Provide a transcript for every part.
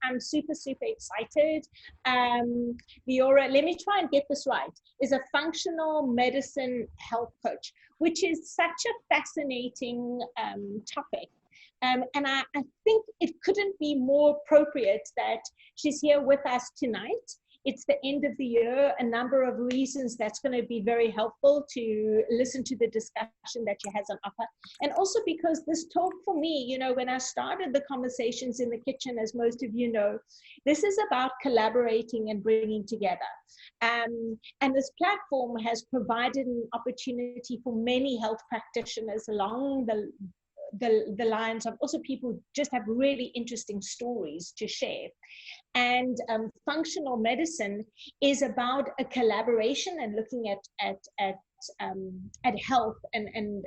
I'm super, super excited. Leora, let me try and get this right, is a functional medicine health coach, which is such a fascinating topic. And I think it couldn't be more appropriate that she's here with us tonight. It's the end of the year, a number of reasons that's going to be very helpful to listen to the discussion that she has on offer. And also because this talk for me, you know, when I started the conversations in the kitchen, as most of you know, this is about collaborating and bringing together. And this platform has provided an opportunity for many health practitioners along the lines of also people who just have really interesting stories to share. And functional medicine is about a collaboration and looking at health and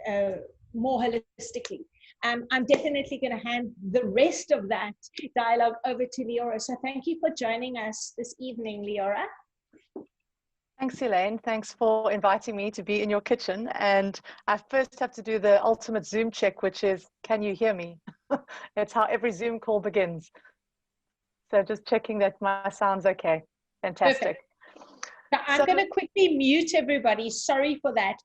more holistically. I'm definitely going to hand the rest of that dialogue over to Leora. So thank you for joining us this evening, Leora. Thanks, Elaine. Thanks for inviting me to be in your kitchen. And I first have to do the ultimate Zoom check, which is, can you hear me? It's how every Zoom call begins. So just checking that my sound's okay. Fantastic. So I'm going to quickly mute everybody. Sorry for that.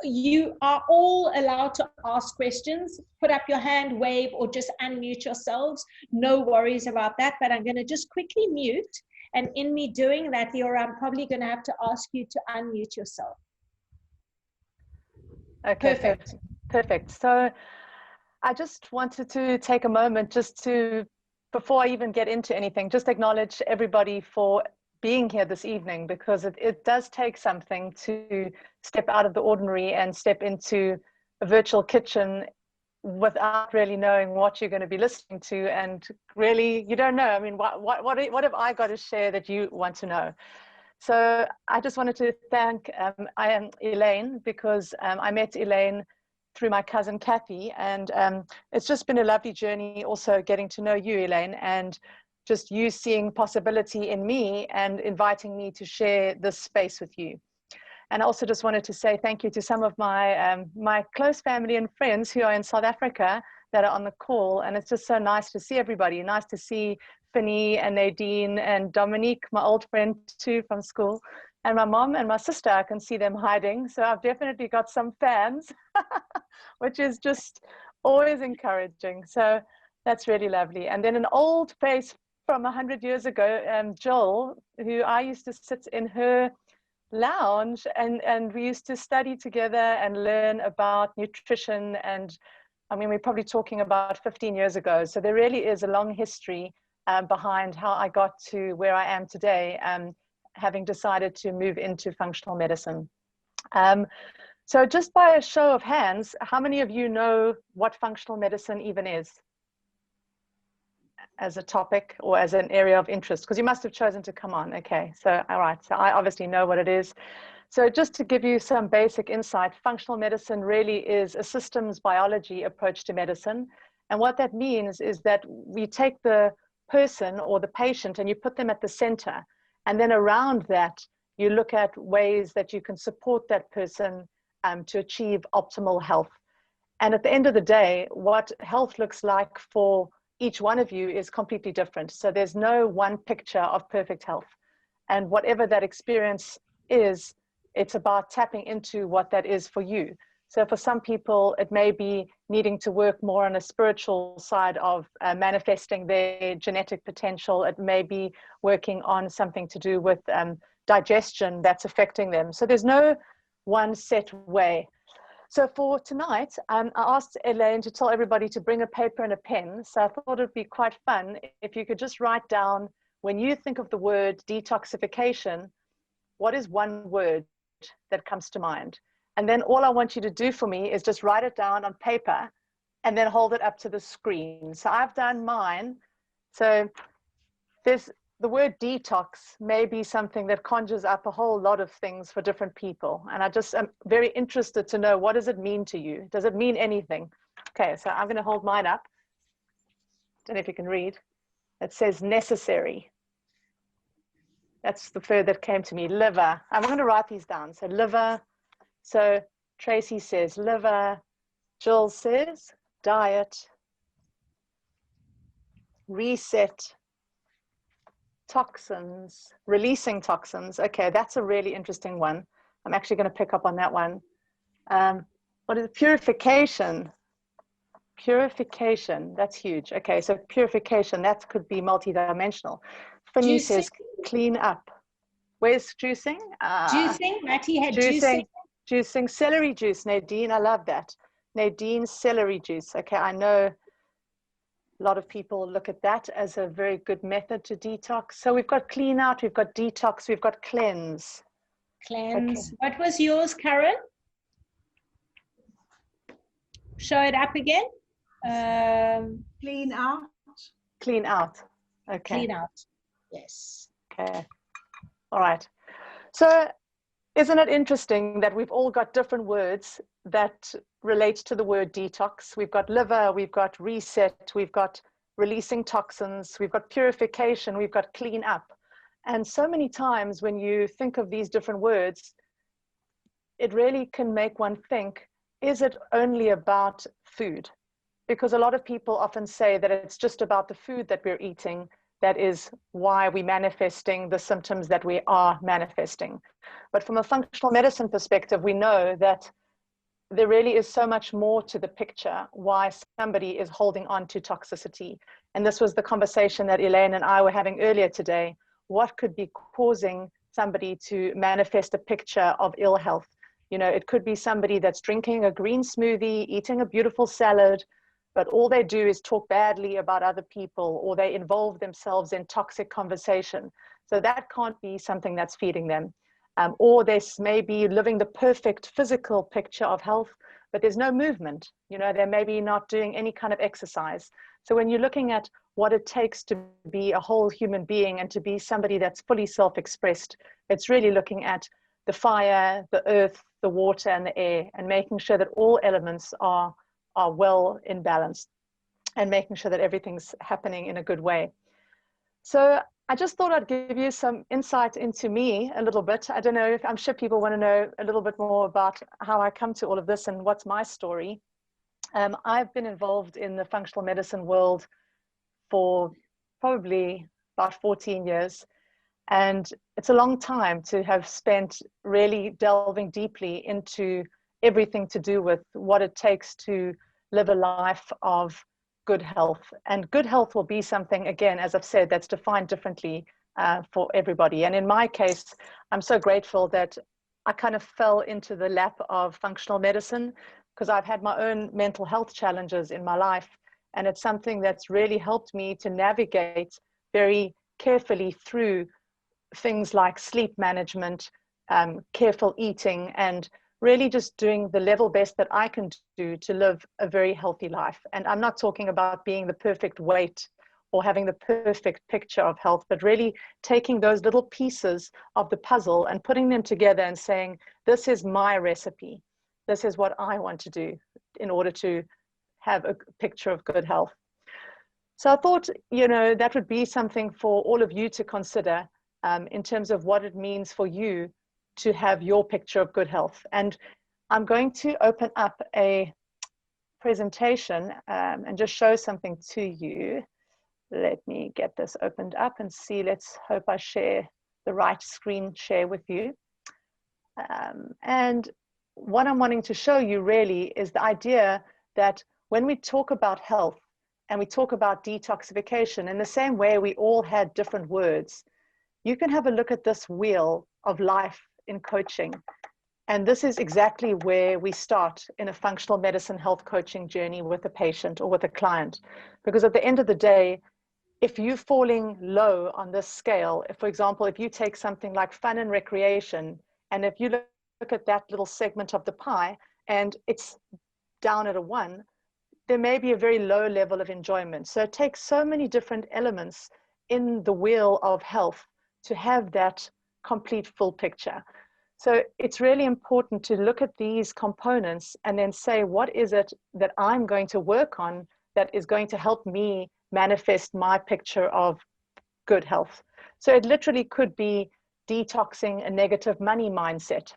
You are all allowed to ask questions. Put up your hand, wave, or just unmute yourselves. No worries about that, but I'm going to just quickly mute. And in me doing that, Leora, I'm probably going to have to ask you to unmute yourself. Okay, perfect. Perfect. So I just wanted to take a moment just to, before I even get into anything, just acknowledge everybody for being here this evening, because it does take something to step out of the ordinary and step into a virtual kitchen without really knowing what you're going to be listening to, and really you don't know. I mean, what have I got to share that you want to know? So I just wanted to thank I am Elaine, because I met Elaine through my cousin Kathy, and it's just been a lovely journey also getting to know you, Elaine, and just you seeing possibility in me and inviting me to share this space with you. And I also just wanted to say thank you to some of my my close family and friends who are in South Africa that are on the call. And it's just so nice to see everybody. Nice to see Finny and Nadine and Dominique, my old friend too from school. And my mom and my sister, I can see them hiding. So I've definitely got some fans, which is just always encouraging. So that's really lovely. And then an old face from 100 years ago, Jill, who I used to sit in her lounge and we used to study together and learn about nutrition. And I mean, we're probably talking about 15 years ago. So there really is a long history behind how I got to where I am today, having decided to move into functional medicine. So just by a show of hands, how many of you know what functional medicine even is as a topic or as an area of interest? Because you must have chosen to come on. Okay, so all right, so I obviously know what it is. So just to give you some basic insight, functional medicine really is a systems biology approach to medicine. And what that means is that we take the person or the patient and you put them at the center. And then around that, you look at ways that you can support that person to achieve optimal health. And at the end of the day, what health looks like for each one of you is completely different. So there's no one picture of perfect health. And whatever that experience is, it's about tapping into what that is for you. So for some people, it may be needing to work more on a spiritual side of manifesting their genetic potential. It may be working on something to do with digestion that's affecting them. So there's no one set way. So for tonight, I asked Elaine to tell everybody to bring a paper and a pen. So I thought it'd be quite fun if you could just write down, when you think of the word detoxification, what is one word that comes to mind? And then all I want you to do for me is just write it down on paper and then hold it up to the screen. So I've done mine. So there's the word detox may be something that conjures up a whole lot of things for different people. And I just am very interested to know, what does it mean to you? Does it mean anything? Okay, so I'm going to hold mine up. Don't know if you can read. It says necessary. That's the word that came to me. Liver. I'm going to write these down. So liver. So Tracy says liver. Jill says diet. Reset. toxins, releasing toxins. Okay, that's a really interesting one. I'm actually going to pick up on that one. What is it? Purification? Purification, that's huge. Okay, so purification, that could be multidimensional. Finny says clean up. Where's juicing? Juicing, Matty had juicing. Juicing, celery juice, Nadine, I love that. Nadine, celery juice. Okay, I know a lot of people look at that as a very good method to detox. So we've got clean out, we've got detox, we've got cleanse. Cleanse. Okay. What was yours, Karen? Show it up again. Clean out. Clean out. Okay. Clean out. Yes. Okay. All right. So isn't it interesting that we've all got different words that relate to the word detox? We've got liver, we've got reset, we've got releasing toxins, we've got purification, we've got clean up. And so many times when you think of these different words, it really can make one think, is it only about food? Because a lot of people often say that it's just about the food that we're eating that is why we're manifesting the symptoms that we are manifesting. But from a functional medicine perspective, we know that there really is so much more to the picture why somebody is holding on to toxicity. And this was the conversation that Elaine and I were having earlier today. What could be causing somebody to manifest a picture of ill health? You know, it could be somebody that's drinking a green smoothie, eating a beautiful salad, but all they do is talk badly about other people, or they involve themselves in toxic conversation. So that can't be something that's feeding them. Or they may be living the perfect physical picture of health, but there's no movement. You know, they're maybe not doing any kind of exercise. So when you're looking at what it takes to be a whole human being and to be somebody that's fully self-expressed, it's really looking at the fire, the earth, the water, and the air, and making sure that all elements are well in balance, and making sure that everything's happening in a good way. So I just thought I'd give you some insight into me a little bit. I don't know if, I'm sure people want to know a little bit more about how I come to all of this and what's my story. I've been involved in the functional medicine world for probably about 14 years. And it's a long time to have spent really delving deeply into everything to do with what it takes to live a life of good health. And good health will be something, again, as I've said, that's defined differently for everybody. And in my case, I'm so grateful that I kind of fell into the lap of functional medicine, because I've had my own mental health challenges in my life. And it's something that's really helped me to navigate very carefully through things like sleep management, careful eating, and really just doing the level best that I can do to live a very healthy life. And I'm not talking about being the perfect weight or having the perfect picture of health, but really taking those little pieces of the puzzle and putting them together and saying, this is my recipe. This is what I want to do in order to have a picture of good health. So I thought, you know, that would be something for all of you to consider in terms of what it means for you to have your picture of good health. And I'm going to open up a presentation and just show something to you. Let me get this opened up and see. Let's hope I share the right screen share with you. And what I'm wanting to show you really is the idea that when we talk about health and we talk about detoxification, in the same way we all had different words, you can have a look at this wheel of life in coaching. And this is exactly where we start in a functional medicine health coaching journey with a patient or with a client. Because at the end of the day, if you're falling low on this scale, if, for example, if you take something like fun and recreation, and if you look at that little segment of the pie and it's down at a 1, there may be a very low level of enjoyment. So it takes so many different elements in the wheel of health to have that complete full picture. So it's really important to look at these components and then say, what is it that I'm going to work on that is going to help me manifest my picture of good health? So it literally could be detoxing a negative money mindset.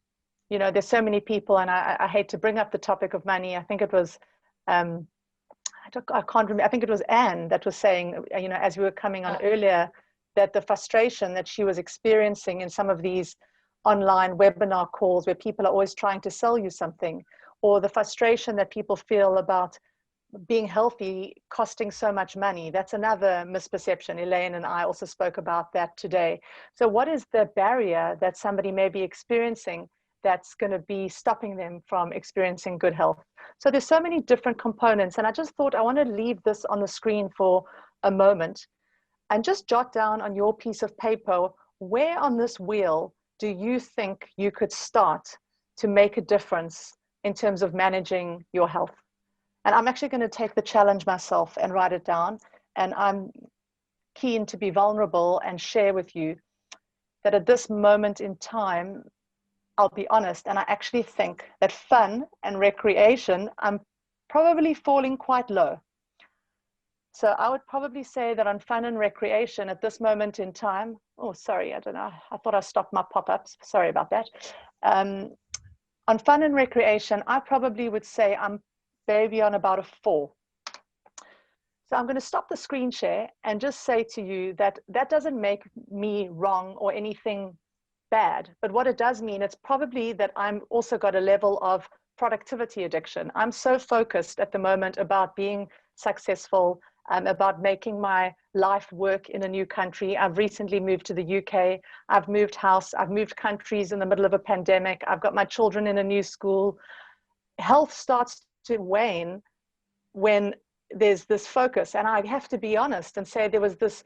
You know, there's so many people, and I hate to bring up the topic of money. I think it was, I can't remember, I think it was Anne that was saying, you know, as we were coming on earlier that the frustration that she was experiencing in some of these online webinar calls where people are always trying to sell you something, or the frustration that people feel about being healthy costing so much money. That's another misperception. Elaine and I also spoke about that today. So what is the barrier that somebody may be experiencing that's going to be stopping them from experiencing good health? So there's so many different components, and I just thought I want to leave this on the screen for a moment and just jot down on your piece of paper, where on this wheel do you think you could start to make a difference in terms of managing your health? And I'm actually going to take the challenge myself and write it down. And I'm keen to be vulnerable and share with you that at this moment in time, I'll be honest, and I actually think that fun and recreation, I'm probably falling quite low. So I would probably say that on fun and recreation at this moment in time, oh, sorry, I don't know. I thought I stopped my pop-ups. Sorry about that. On fun and recreation, I probably would say I'm maybe on about a 4. So I'm going to stop the screen share and just say to you that that doesn't make me wrong or anything bad. But what it does mean, it's probably that I'm also got a level of productivity addiction. I'm so focused at the moment about being successful, about making my life work in a new country. I've recently moved to the UK. I've moved house. I've moved countries in the middle of a pandemic. I've got my children in a new school. Health starts to wane when there's this focus. And I have to be honest and say there was this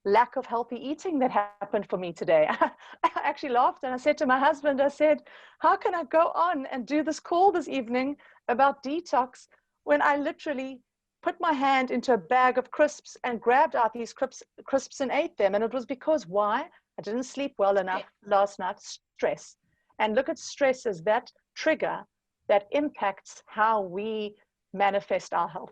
lack of healthy eating that happened for me today. I actually laughed and I said to my husband, I said, how can I go on and do this call this evening about detox when I literally put my hand into a bag of crisps and grabbed out these crisps and ate them? And it was because why? I didn't sleep well enough last night. Stress. And look at stress as that trigger that impacts how we manifest our health.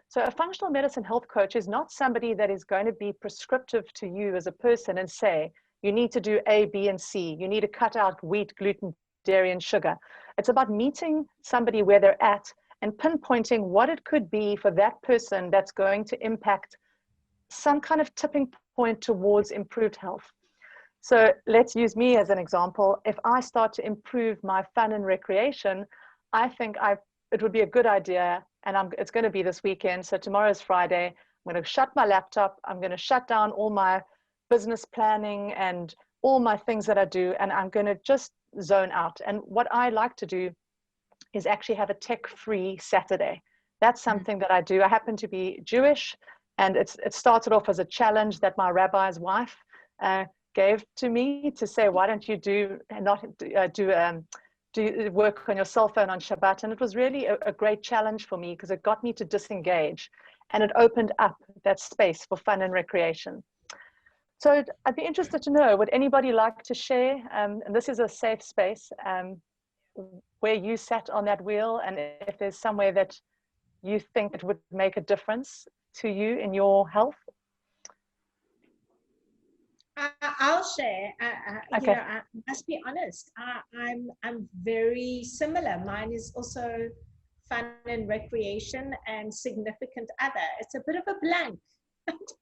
So a functional medicine health coach is not somebody that is going to be prescriptive to you as a person and say, you need to do A, B, and C. You need to cut out wheat, gluten, dairy, and sugar. It's about meeting somebody where they're at and pinpointing what it could be for that person that's going to impact some kind of tipping point towards improved health. So let's use me as an example. If I start to improve my fun and recreation, I think it would be a good idea, and it's going to be this weekend. So tomorrow's Friday. I'm going to shut my laptop. I'm going to shut down all my business planning and all my things that I do, and I'm going to just zone out. And what I like to do is actually have a tech-free Saturday. That's something that I do. I happen to be Jewish, and it started off as a challenge that my rabbi's wife gave to me to say, why don't you do work on your cell phone on Shabbat? And it was really a great challenge for me because it got me to disengage and it opened up that space for fun and recreation. So I'd be interested to know, would anybody like to share, and this is a safe space, where you sat on that wheel, and if there's somewhere that you think it would make a difference to you in your health? I'll share. Okay. You know, I must be honest. I'm very similar. Mine is also fun and recreation and significant other. It's a bit of a blank.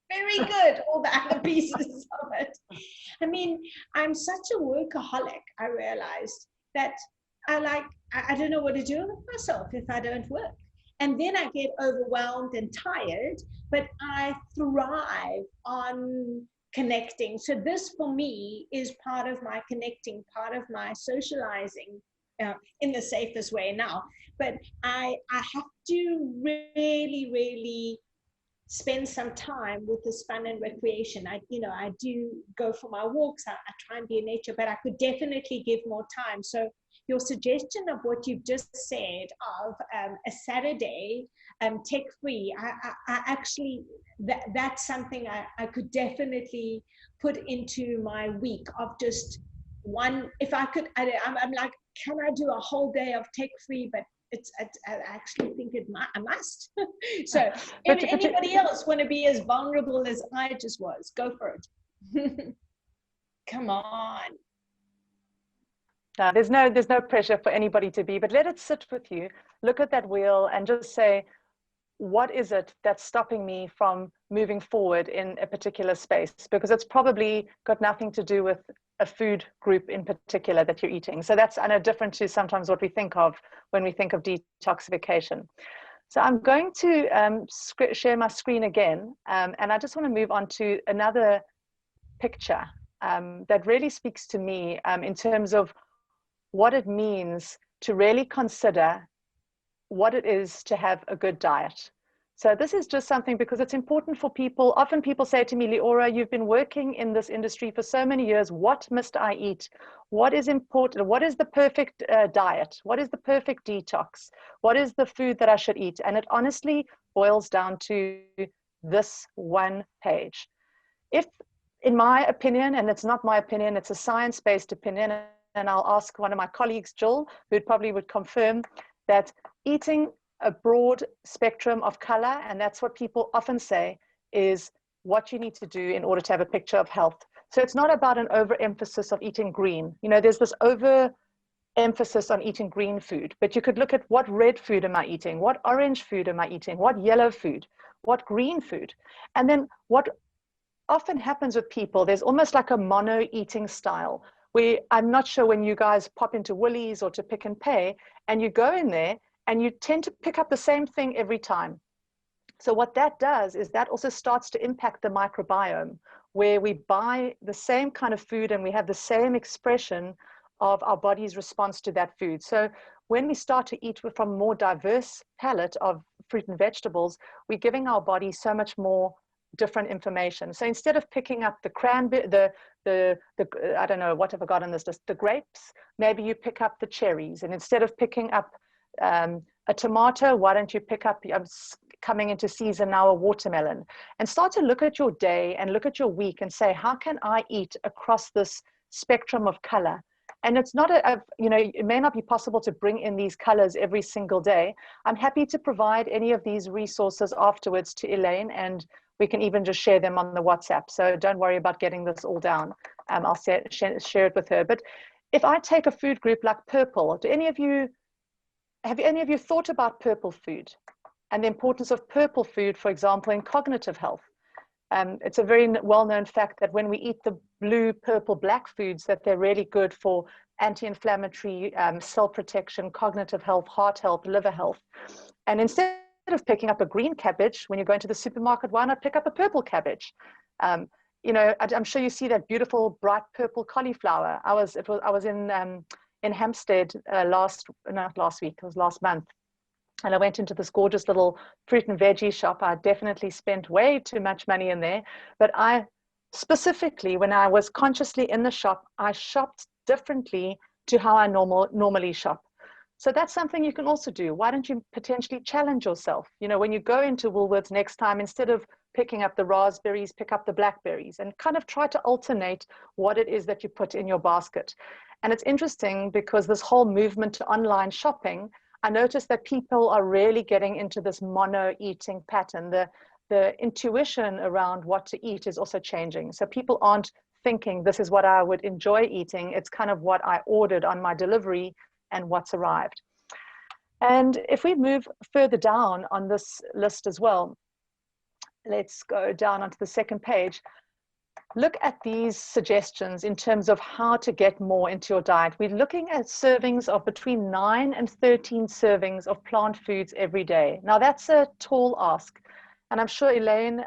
Very good. All the other pieces of it. I mean, I'm such a workaholic. I realized that I don't know what to do with myself if I don't work. And then I get overwhelmed and tired, but I thrive on connecting. So this for me is part of my connecting, part of my socializing in the safest way now. But I have to really, really spend some time with this fun and recreation. I do go for my walks. I try and be in nature, but I could definitely give more time. So your suggestion of what you've just said of a Saturday tech-free, I actually, that's something I could definitely put into my week of just one. If I could, I'm like, can I do a whole day of tech-free? But I actually think I must. So if anybody else want to be as vulnerable as I just was, go for it. Come on. No, there's no pressure for anybody to be, but let it sit with you. Look at that wheel and just say, what is it that's stopping me from moving forward in a particular space? Because it's probably got nothing to do with a food group in particular that you're eating. So that's, I know, different to sometimes what we think of when we think of detoxification. So I'm going to share my screen again, and I just want to move on to another picture that really speaks to me in terms of what it means to really consider what it is to have a good diet. So this is just something because it's important for people. Often people say to me, Leora, you've been working in this industry for so many years. What must I eat? What is important? What is the perfect diet? What is the perfect detox? What is the food that I should eat? And it honestly boils down to this one page. If, in my opinion, and it's not my opinion, it's a science-based opinion, and I'll ask one of my colleagues, Jill, who probably would confirm that eating a broad spectrum of color, and that's what people often say, is what you need to do in order to have a picture of health. So it's not about an overemphasis of eating green. You know, there's this overemphasis on eating green food, but you could look at what red food am I eating? What orange food am I eating? What yellow food? What green food? And then what often happens with people, there's almost like a mono eating style where I'm not sure when you guys pop into Woolies or to Pick and Pay and you go in there and you tend to pick up the same thing every time. So what that does is that also starts to impact the microbiome, where we buy the same kind of food and we have the same expression of our body's response to that food. So when we start to eat from a more diverse palette of fruit and vegetables, we're giving our body so much more different information. So instead of picking up the cranberry, I don't know, what have I got on this list? The grapes, maybe you pick up the cherries. And instead of picking up a tomato, why don't you pick up, coming into season now, a watermelon? And start to look at your day and look at your week and say, how can I eat across this spectrum of color? And it's not you know, it may not be possible to bring in these colors every single day. I'm happy to provide any of these resources afterwards to Elaine, and we can even just share them on the WhatsApp. So don't worry about getting this all down. I'll share it with her. But if I take a food group like purple, have any of you thought about purple food and the importance of purple food, for example, in cognitive health? It's a very well-known fact that when we eat the blue, purple, black foods, that they're really good for anti-inflammatory, cell protection, cognitive health, heart health, liver health. And instead of picking up a green cabbage when you go into the supermarket, why not pick up a purple cabbage? You know, I'm sure you see that beautiful bright purple cauliflower. I was in Hampstead last week, it was last month. And I went into this gorgeous little fruit and veggie shop. I definitely spent way too much money in there. But I specifically, when I was consciously in the shop, I shopped differently to how I normally shop. So that's something you can also do. Why don't you potentially challenge yourself? You know, when you go into Woolworths next time, instead of picking up the raspberries, pick up the blackberries and kind of try to alternate what it is that you put in your basket. And it's interesting because this whole movement to online shopping, I noticed that people are really getting into this mono eating pattern. The intuition around what to eat is also changing. So people aren't thinking this is what I would enjoy eating. It's kind of what I ordered on my delivery and what's arrived. And if we move further down on this list as well, let's go down onto the second page. Look at these suggestions in terms of how to get more into your diet. We're looking at servings of between 9 and 13 servings of plant foods every day. Now that's a tall ask. And I'm sure, Elaine,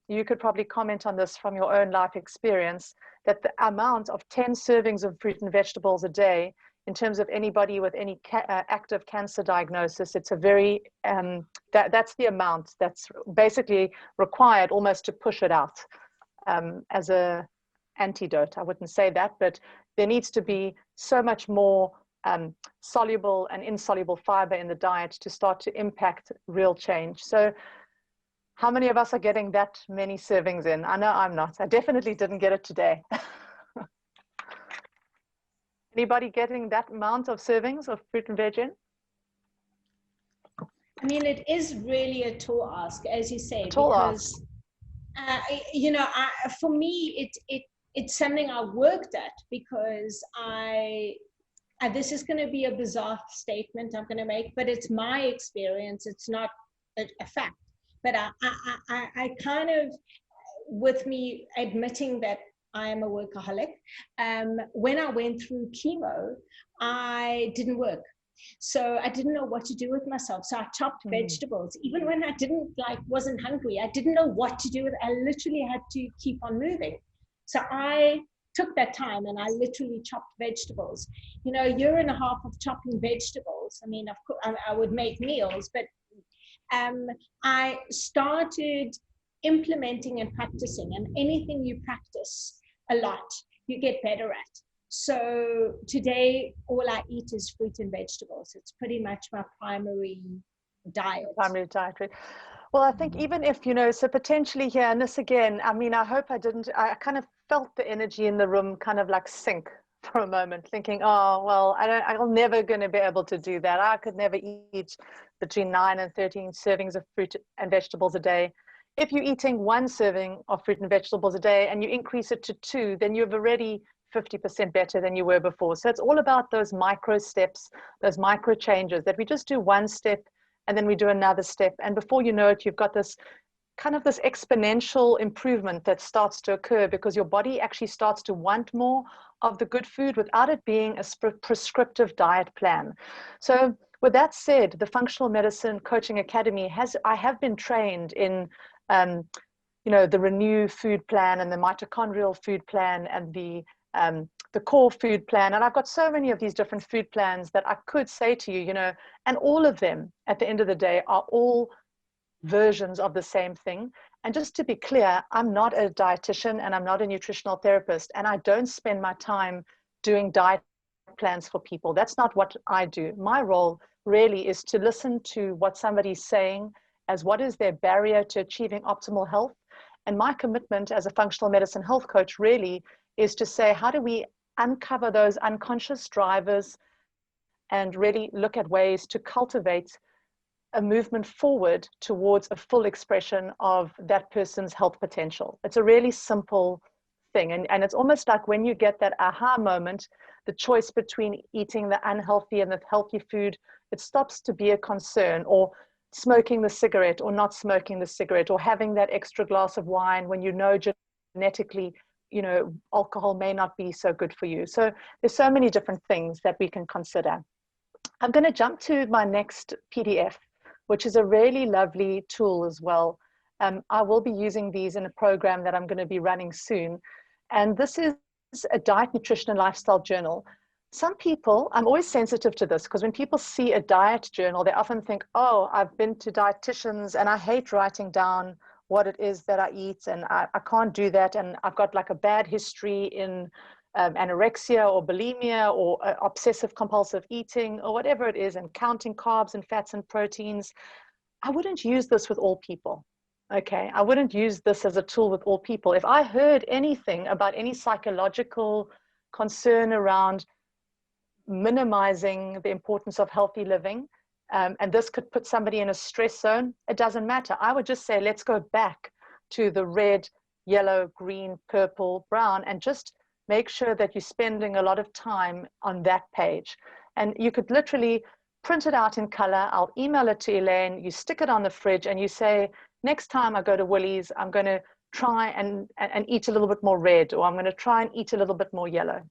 you could probably comment on this from your own life experience, that the amount of 10 servings of fruit and vegetables a day, in terms of anybody with any active cancer diagnosis, it's a very, that's the amount that's basically required almost to push it out. As a antidote, I wouldn't say that, but there needs to be so much more soluble and insoluble fiber in the diet to start to impact real change. So how many of us are getting that many servings in? I know I'm not. I definitely didn't get it today. Anybody getting that amount of servings of fruit and veg in? I mean, it is really a tall ask, as you say, because you know, for me, it's something I worked at because this is going to be a bizarre statement I'm going to make, but it's my experience. It's not a fact. But I kind of, with me admitting that I am a workaholic, when I went through chemo, I didn't work. So I didn't know what to do with myself. So I chopped vegetables. Even when I wasn't hungry, I didn't know what to do with it. I literally had to keep on moving. So I took that time and I literally chopped vegetables. You know, a year and a half of chopping vegetables. I mean, of course, I would make meals, but I started implementing and practicing. And anything you practice a lot, you get better at. So today, all I eat is fruit and vegetables. It's pretty much my primary diet. Primary dietary. Well, I think even if, you know, so potentially here, and this again, I mean, I hope I kind of felt the energy in the room kind of like sink for a moment, thinking, oh, well, I'm never going to be able to do that. I could never eat between 9 and 13 servings of fruit and vegetables a day. If you're eating 1 serving of fruit and vegetables a day and you increase it to 2, then you've already 50% better than you were before. So it's all about those micro steps, those micro changes that we just do 1 step and then we do another step. And before you know it, you've got this kind of this exponential improvement that starts to occur because your body actually starts to want more of the good food without it being a prescriptive diet plan. So with that said, the Functional Medicine Coaching Academy I have been trained in you know, the Renew food plan and the mitochondrial food plan and the core food plan. And I've got so many of these different food plans that I could say to you, you know, and all of them at the end of the day are all versions of the same thing. And just to be clear, I'm not a dietitian and I'm not a nutritional therapist, and I don't spend my time doing diet plans for people. That's not what I do. My role really is to listen to what somebody's saying as what is their barrier to achieving optimal health. And my commitment as a functional medicine health coach really is to say, how do we uncover those unconscious drivers and really look at ways to cultivate a movement forward towards a full expression of that person's health potential. It's a really simple thing. And it's almost like when you get that aha moment, the choice between eating the unhealthy and the healthy food, it stops to be a concern, or smoking the cigarette or not smoking the cigarette, or having that extra glass of wine when you know genetically, you know, alcohol may not be so good for you. So there's so many different things that we can consider. I'm going to jump to my next PDF, which is a really lovely tool as well. I will be using these in a program that I'm going to be running soon. And this is a diet, nutrition, and lifestyle journal. Some people, I'm always sensitive to this because when people see a diet journal, they often think, oh, I've been to dietitians and I hate writing down what it is that I eat, and I can't do that. And I've got like a bad history in anorexia or bulimia or obsessive compulsive eating or whatever it is, and counting carbs and fats and proteins. I wouldn't use this with all people. Okay, I wouldn't use this as a tool with all people. If I heard anything about any psychological concern around minimizing the importance of healthy living, and this could put somebody in a stress zone, it doesn't matter. I would just say, let's go back to the red, yellow, green, purple, brown, and just make sure that you're spending a lot of time on that page. And you could literally print it out in color. I'll email it to Elaine. You stick it on the fridge and you say, next time I go to Woolies, I'm going to try and eat a little bit more red, or I'm going to try and eat a little bit more yellow.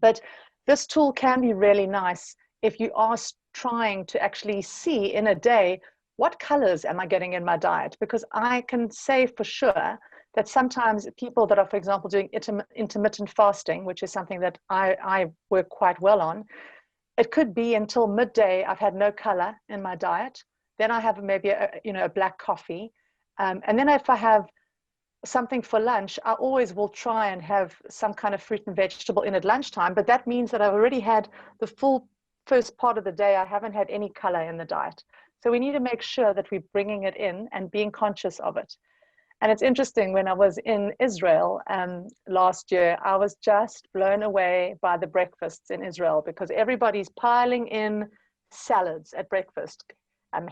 But this tool can be really nice if you are trying to actually see in a day, what colors am I getting in my diet? Because I can say for sure that sometimes people that are, for example, doing intermittent fasting, which is something that I work quite well on, it could be until midday I've had no color in my diet. Then I have maybe a black coffee. And then if I have something for lunch, I always will try and have some kind of fruit and vegetable in at lunchtime, but that means that I've already had the full first part of the day. I haven't had any color in the diet. So we need to make sure that we're bringing it in and being conscious of it. And it's interesting, when I was in Israel last year, I was just blown away by the breakfasts in Israel, because everybody's piling in salads at breakfast,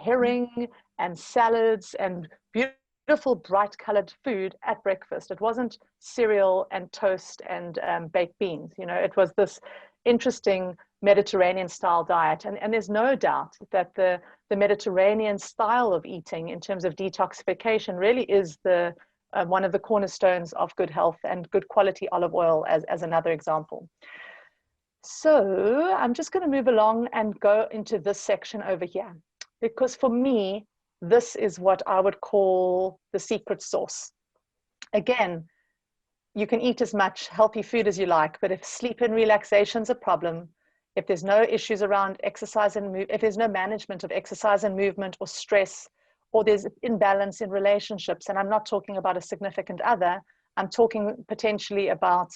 herring and salads and beautiful bright colored food at breakfast. It wasn't cereal and toast and baked beans. You know, it was this interesting Mediterranean style diet. And there's no doubt that the Mediterranean style of eating in terms of detoxification really is the one of the cornerstones of good health, and good quality olive oil as another example. So I'm just going to move along and go into this section over here, because for me, this is what I would call the secret sauce. Again, you can eat as much healthy food as you like, but if sleep and relaxation is a problem, if there's no issues around exercise and if there's no management of exercise and movement or stress, or there's imbalance in relationships, and I'm not talking about a significant other, I'm talking potentially about,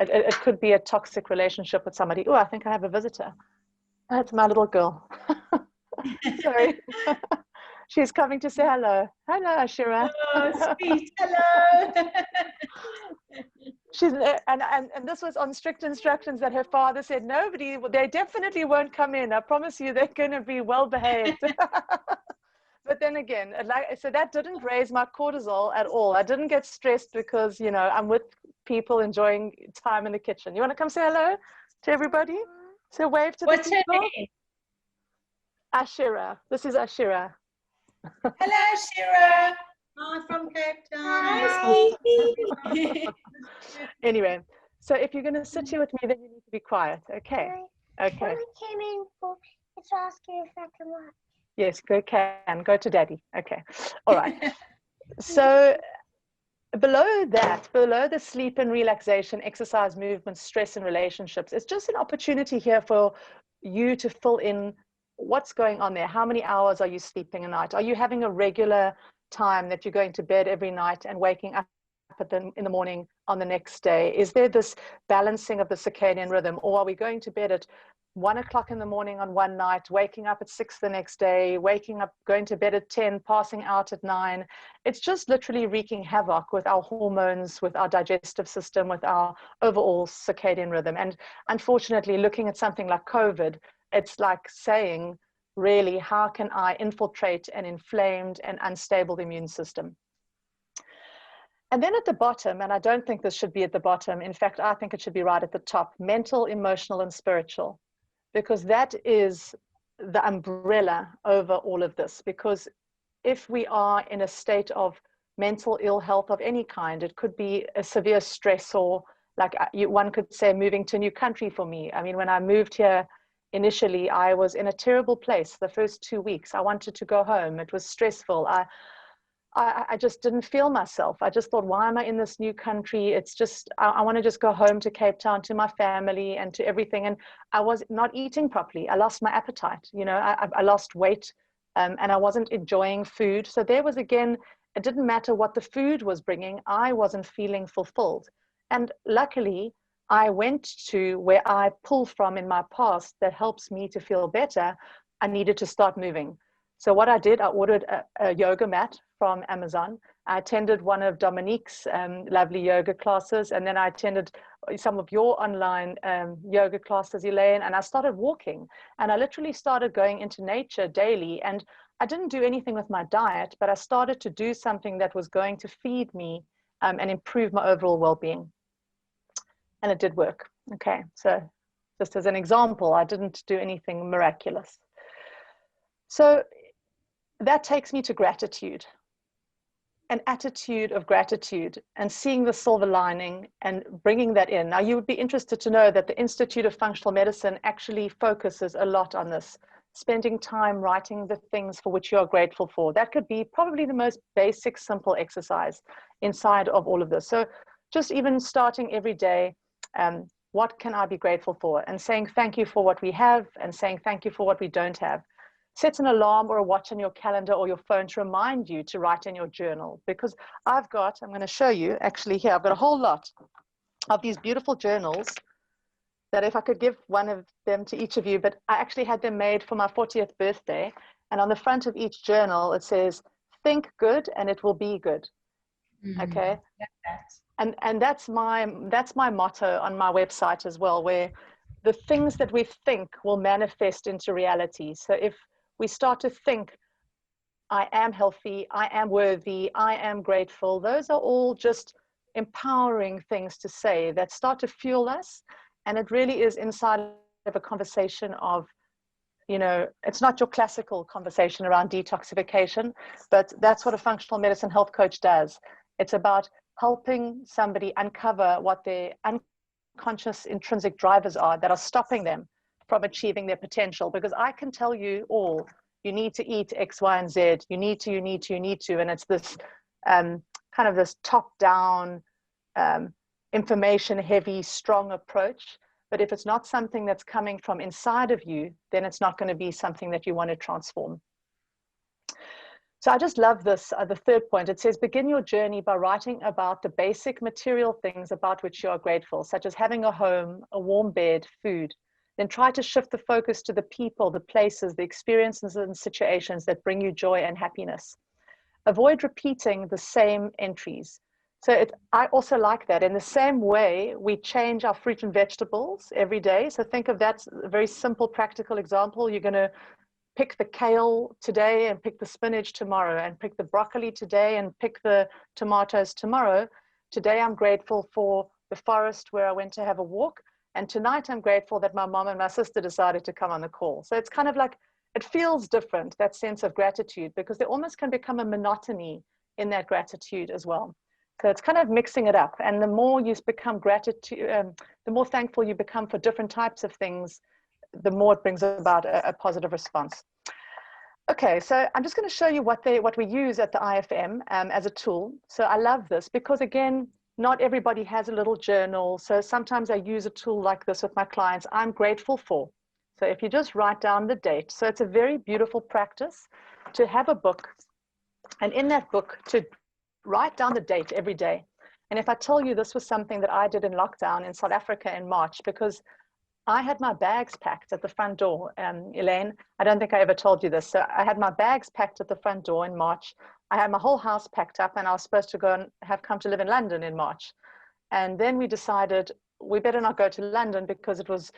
it could be a toxic relationship with somebody. Oh, I think I have a visitor. That's my little girl. Sorry. She's coming to say hello. Hello, Ashira. Oh, sweet. Hello. She's and this was on strict instructions that her father said, nobody, they definitely won't come in. I promise you, they're going to be well behaved. But then again, so that didn't raise my cortisol at all. I didn't get stressed because, you know, I'm with people enjoying time in the kitchen. You want to come say hello to everybody? So wave to the people. What's her name? Ashira. This is Ashira. Hello, Shira. Hi from Cape Town. Hi, sweetie. Anyway, so if you're going to sit here with me, then you need to be quiet. Okay. Okay. I came in to ask you if I can watch. Yes, go to daddy. Okay. All right. So below that, below the sleep and relaxation, exercise, movement, stress and relationships, it's just an opportunity here for you to fill in what's going on there. How many hours are you sleeping a night? Are you having a regular time that you're going to bed every night and waking up in the morning on the next day? Is there this balancing of the circadian rhythm, or are we going to bed at 1 o'clock in the morning on one night, waking up at 6 the next day, waking up, going to bed at 10, passing out at 9? It's just literally wreaking havoc with our hormones, with our digestive system, with our overall circadian rhythm. And unfortunately, looking at something like COVID, it's like saying, really, how can I infiltrate an inflamed and unstable immune system? And then at the bottom, and I don't think this should be at the bottom, in fact, I think it should be right at the top, mental, emotional, and spiritual, because that is the umbrella over all of this. Because if we are in a state of mental ill health of any kind, it could be a severe stress, or like one could say moving to a new country for me. I mean, when I moved here, initially, I was in a terrible place the first 2 weeks. I wanted to go home. It was stressful. I just didn't feel myself. I just thought, why am I in this new country? It's just, I want to just go home to Cape Town, to my family and to everything. And I was not eating properly. I lost my appetite. You know, I lost weight, and I wasn't enjoying food. So there was, again, it didn't matter what the food was bringing. I wasn't feeling fulfilled. And luckily, I went to where I pull from in my past that helps me to feel better. I needed to start moving. So what I did, I ordered a yoga mat from Amazon. I attended one of Dominique's lovely yoga classes, and then I attended some of your online yoga classes, Elaine, and I started walking. And I literally started going into nature daily. And I didn't do anything with my diet, but I started to do something that was going to feed me and improve my overall well-being. And it did work. Okay, so just as an example, I didn't do anything miraculous. So that takes me to gratitude, an attitude of gratitude, and seeing the silver lining and bringing that in. Now, you would be interested to know that the Institute of Functional Medicine actually focuses a lot on this, spending time writing the things for which you are grateful for. That could be probably the most basic, simple exercise inside of all of this. So just even starting every day, what can I be grateful for? And saying thank you for what we have, and saying thank you for what we don't have. Set an alarm or a watch on your calendar or your phone to remind you to write in your journal. Because I'm going to show you actually here, I've got a whole lot of these beautiful journals that if I could give one of them to each of you, but I actually had them made for my 40th birthday. And on the front of each journal, it says, think good and it will be good. Okay. And that's my motto on my website as well, where the things that we think will manifest into reality. So if we start to think, I am healthy, I am worthy, I am grateful, those are all just empowering things to say that start to fuel us. And it really is inside of a conversation of, you know, it's not your classical conversation around detoxification, but that's what a functional medicine health coach does. It's about helping somebody uncover what their unconscious intrinsic drivers are that are stopping them from achieving their potential. Because I can tell you all, you need to eat X, Y, and Z. You need to. And it's this kind of this top-down, information-heavy, strong approach. But if it's not something that's coming from inside of you, then it's not going to be something that you want to transform. So I just love this, the third point. It says, begin your journey by writing about the basic material things about which you are grateful, such as having a home, a warm bed, food. Then try to shift the focus to the people, the places, the experiences and situations that bring you joy and happiness. Avoid repeating the same entries. So I also like that. In the same way, we change our fruit and vegetables every day. So think of that, a very simple, practical example. You're going to pick the kale today and pick the spinach tomorrow, and pick the broccoli today and pick the tomatoes tomorrow. Today, I'm grateful for the forest where I went to have a walk. And tonight, I'm grateful that my mom and my sister decided to come on the call. So it's kind of like, it feels different, that sense of gratitude, because there almost can become a monotony in that gratitude as well. So it's kind of mixing it up. And the more you become the more thankful you become for different types of things, the more it brings about a positive response. Okay, so I'm just going to show you what we use at the IFM as a tool. So I love this because, again, not everybody has a little journal. So sometimes I use a tool like this with my clients. I'm grateful for. So if you just write down the date. So it's a very beautiful practice to have a book, and in that book to write down the date every day. And if I tell you, this was something that I did in lockdown in South Africa in March, because I had my bags packed at the front door. Elaine, I don't think I ever told you this. So I had my bags packed at the front door in March. I had my whole house packed up, and I was supposed to go and have come to live in London in March. And then we decided we better not go to London, because it was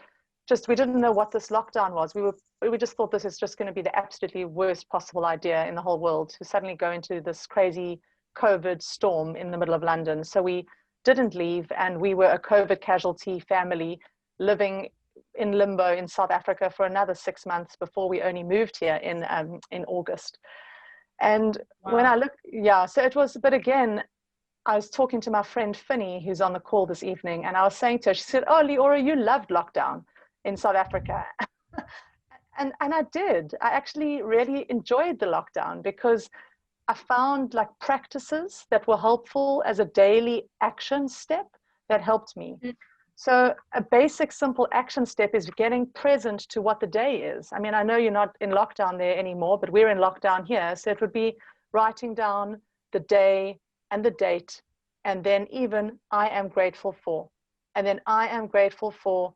just, we didn't know what this lockdown was. We just thought this is just going to be the absolutely worst possible idea in the whole world, to suddenly go into this crazy COVID storm in the middle of London. So we didn't leave, and we were a COVID casualty family living in limbo in South Africa for another 6 months before we only moved here in August. And wow. When I look, yeah, so it was, but again, I was talking to my friend Finny, who's on the call this evening, and I was saying to her, she said, oh, Leora, you loved lockdown in South Africa. and I did. I actually really enjoyed the lockdown, because I found like practices that were helpful as a daily action step that helped me. Mm-hmm. So a basic, simple action step is getting present to what the day is. I mean, I know you're not in lockdown there anymore, but we're in lockdown here. So it would be writing down the day and the date, and then even I am grateful for. And then I am grateful for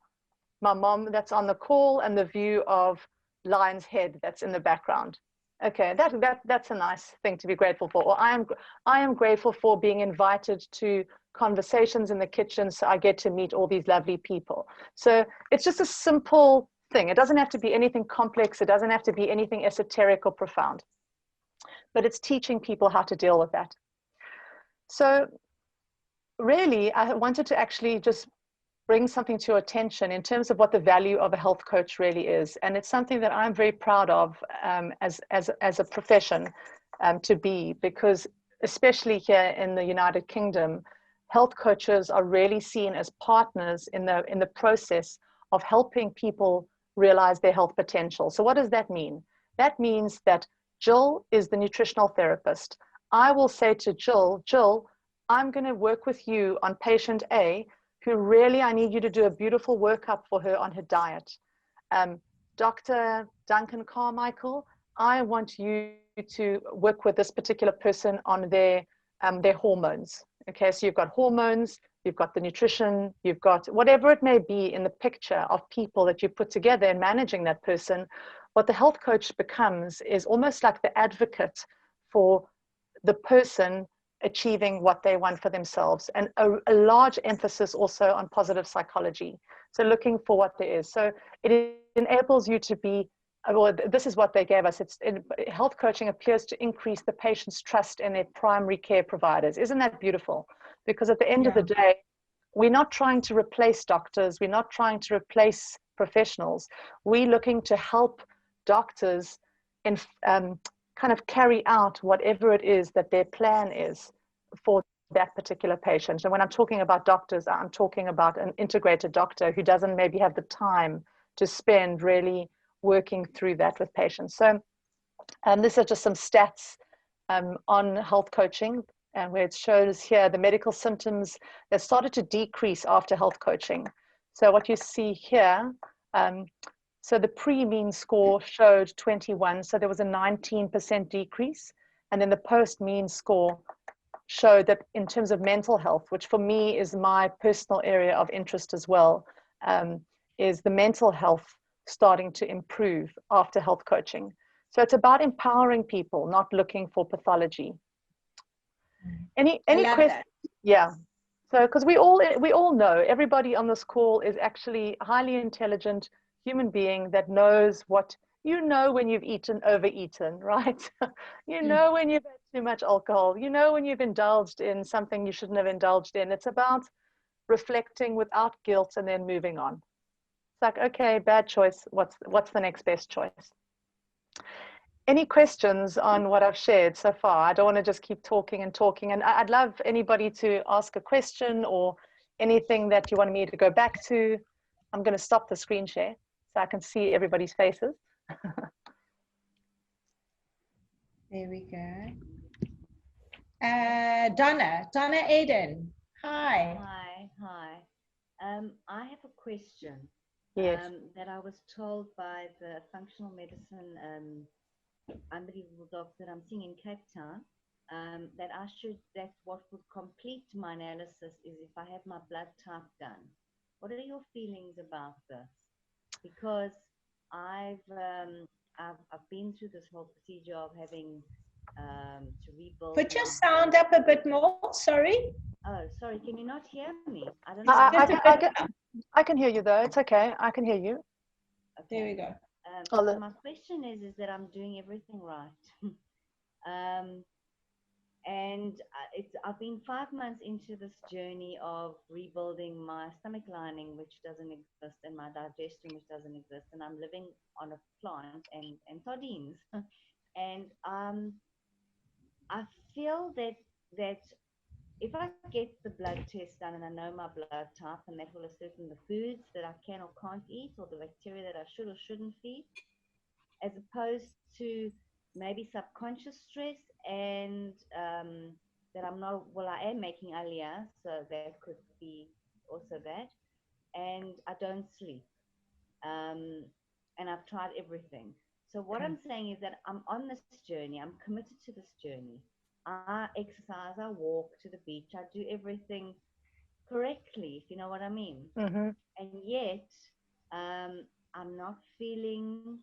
my mom that's on the call and the view of Lion's Head that's in the background. Okay, that's a nice thing to be grateful for. Or I am grateful for being invited to conversations in the kitchen, so I get to meet all these lovely people. So it's just a simple thing. It doesn't have to be anything complex. It doesn't have to be anything esoteric or profound. But it's teaching people how to deal with that. So really, I wanted to actually just bring something to your attention in terms of what the value of a health coach really is. And it's something that I'm very proud of as a profession to be, because especially here in the United Kingdom, health coaches are really seen as partners in the process of helping people realize their health potential. So what does that mean? That means that Jill is the nutritional therapist. I will say to Jill, I'm going to work with you on patient A, who really, I need you to do a beautiful workup for her on her diet. Dr. Duncan Carmichael, I want you to work with this particular person on their hormones. Okay, so you've got hormones, you've got the nutrition, you've got whatever it may be in the picture of people that you put together in managing that person. What the health coach becomes is almost like the advocate for the person achieving what they want for themselves, and a large emphasis also on positive psychology. So looking for what there is. So it enables you to be, well, this is what they gave us. Health coaching appears to increase the patient's trust in their primary care providers. Isn't that beautiful? Because at the end of the day, we're not trying to replace doctors. We're not trying to replace professionals. We're looking to help doctors in kind of carry out whatever it is that their plan is for that particular patient. And when I'm talking about doctors, I'm talking about an integrated doctor who doesn't maybe have the time to spend really working through that with patients. So these are just some stats on health coaching, and where it shows here the medical symptoms that started to decrease after health coaching. So what you see here, so the pre-mean score showed 21, so there was a 19% decrease. And then the post-mean score showed that in terms of mental health, which for me is my personal area of interest as well, is the mental health starting to improve after health coaching. So it's about empowering people, not looking for pathology. Any questions? Yeah. So because we all know, everybody on this call is actually a highly intelligent human being that knows what, you know, when you've overeaten, right? You know when you've had too much alcohol, you know when you've indulged in something you shouldn't have indulged in. It's about reflecting without guilt and then moving on. It's like, okay, bad choice. What's the next best choice? Any questions on what I've shared so far? I don't want to just keep talking and talking. And I'd love anybody to ask a question or anything that you want me to go back to. I'm going to stop the screen share so I can see everybody's faces. There we go. Donna Aiden. Hi. Hi. I have a question. Yes. That I was told by the functional medicine unbelievable doctor that I'm seeing in Cape Town, that what would complete my analysis is if I have my blood type done. What are your feelings about this? Because I've been through this whole procedure of having to rebuild. Put your sound up a bit more, sorry. Oh, sorry, can you not hear me? I don't know. I can hear you though, it's okay, I can hear you. Okay. There we go. So my question is that I'm doing everything right. And I've been 5 months into this journey of rebuilding my stomach lining, which doesn't exist, and my digestion, which doesn't exist, and I'm living on a plant and sardines. And I feel that if I get the blood test done and I know my blood type, and that will ascertain the foods that I can or can't eat, or the bacteria that I should or shouldn't feed, as opposed to maybe subconscious stress and that I'm not, well, I am making aliyah, so that could be also that. And I don't sleep. And I've tried everything. So what I'm saying is that I'm on this journey. I'm committed to this journey. I exercise, I walk to the beach, I do everything correctly, if you know what I mean. Mm-hmm. And yet, I'm not feeling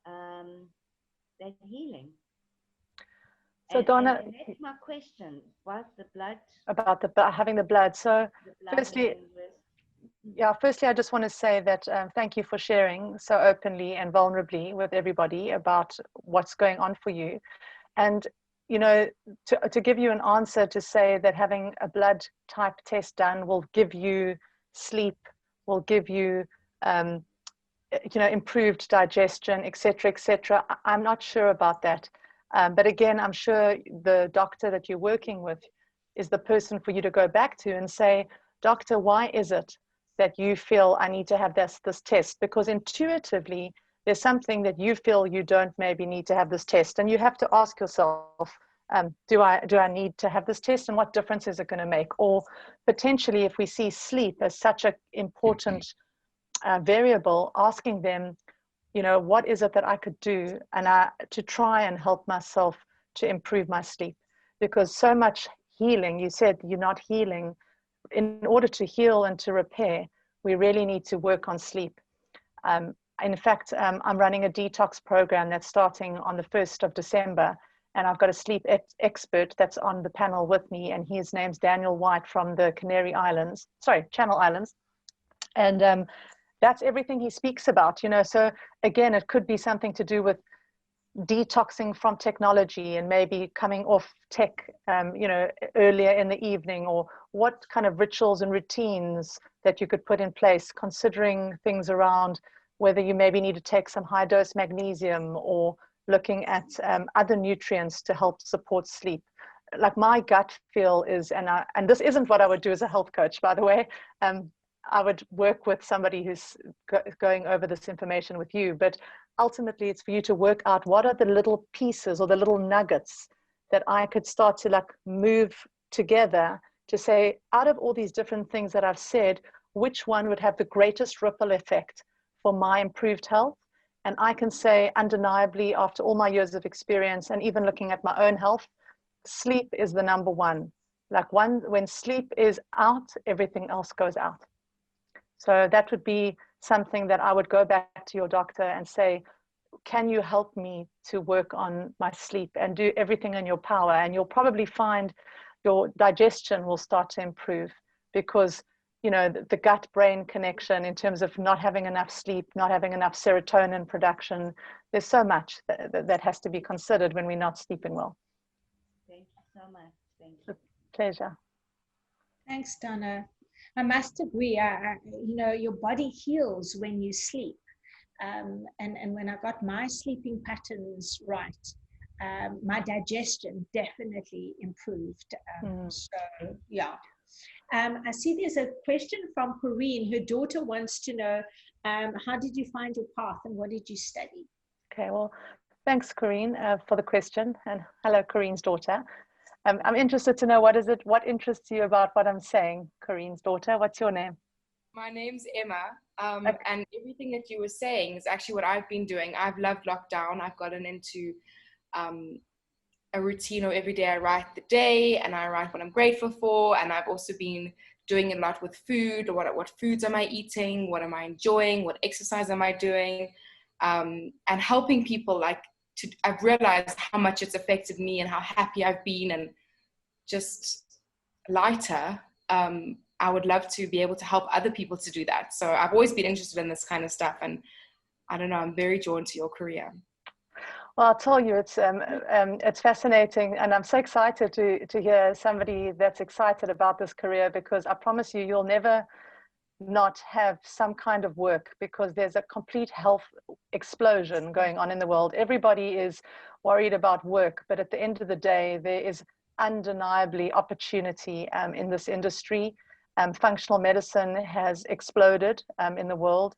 that healing. So Donna, and that's my question. What the blood? About having the blood. So firstly, I just want to say that thank you for sharing so openly and vulnerably with everybody about what's going on for you. And you know, to give you an answer to say that having a blood type test done will give you sleep, will give you, you know, improved digestion, etc., etc. I'm not sure about that. But again, I'm sure the doctor that you're working with is the person for you to go back to and say, doctor, why is it that you feel I need to have this test? Because intuitively, there's something that you feel you don't maybe need to have this test. And you have to ask yourself, do I need to have this test, and what difference is it going to make? Or potentially, if we see sleep as such an important variable, asking them, you know, what is it that I could do and to try and help myself to improve my sleep? Because so much healing, you said you're not healing. In order to heal and to repair, we really need to work on sleep. In fact, I'm running a detox program that's starting on the 1st of December, and I've got a sleep expert that's on the panel with me, and his name's Daniel White from the Channel Islands. And that's everything he speaks about, you know. So again, it could be something to do with detoxing from technology and maybe coming off tech, you know, earlier in the evening, or what kind of rituals and routines that you could put in place, considering things around whether you maybe need to take some high dose magnesium, or looking at other nutrients to help support sleep. Like my gut feel is, and this isn't what I would do as a health coach, by the way. I would work with somebody who's going over this information with you, but ultimately it's for you to work out what are the little pieces or the little nuggets that I could start to like move together to say, out of all these different things that I've said, which one would have the greatest ripple effect for my improved health. And I can say undeniably, after all my years of experience and even looking at my own health, sleep is the number one. Like when sleep is out, everything else goes out. So that would be something that I would go back to your doctor and say, can you help me to work on my sleep, and do everything in your power? And you'll probably find your digestion will start to improve, because, you know, the gut-brain connection in terms of not having enough sleep, not having enough serotonin production, there's so much that has to be considered when we're not sleeping well. Thank you so much. Thank you. Pleasure. Thanks, Donna. I must agree. You know, your body heals when you sleep. And when I got my sleeping patterns right, my digestion definitely improved. So, yeah. I see there's a question from Corinne. Her daughter wants to know, how did you find your path and what did you study? Okay, well, thanks, Corinne, for the question. And hello, Corinne's daughter. I'm interested to know, what interests you about what I'm saying, Corinne's daughter? What's your name? My name's Emma, Okay. and everything that you were saying is actually what I've been doing. I've loved lockdown. I've gotten into a routine of every day I write the day, and I write what I'm grateful for, and I've also been doing a lot with food. What foods am I eating? What am I enjoying? What exercise am I doing? And helping people, I've realized how much it's affected me and how happy I've been and just lighter. I would love to be able to help other people to do that. So I've always been interested in this kind of stuff, and I don't know, I'm very drawn to your career. Well, I'll tell you, it's fascinating, and I'm so excited to hear somebody that's excited about this career, because I promise you, you'll never not have some kind of work, because there's a complete health explosion going on in the world. Everybody is worried about work, but at the end of the day, there is undeniably opportunity in this industry. Functional medicine has exploded in the world.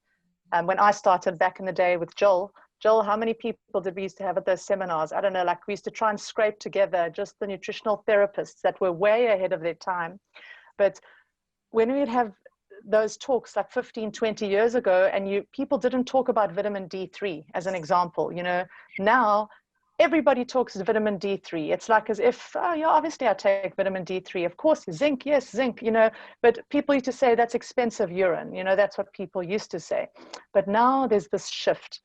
When I started back in the day with Joel, how many people did we used to have at those seminars? I don't know, like we used to try and scrape together just the nutritional therapists that were way ahead of their time. But when we'd have those talks like 15, 20 years ago, and people didn't talk about vitamin D3 as an example, you know, now everybody talks vitamin D3. It's like as if, oh yeah, obviously I take vitamin D3. Of course, zinc, yes, zinc, you know, but people used to say that's expensive urine. You know, that's what people used to say. But now there's this shift.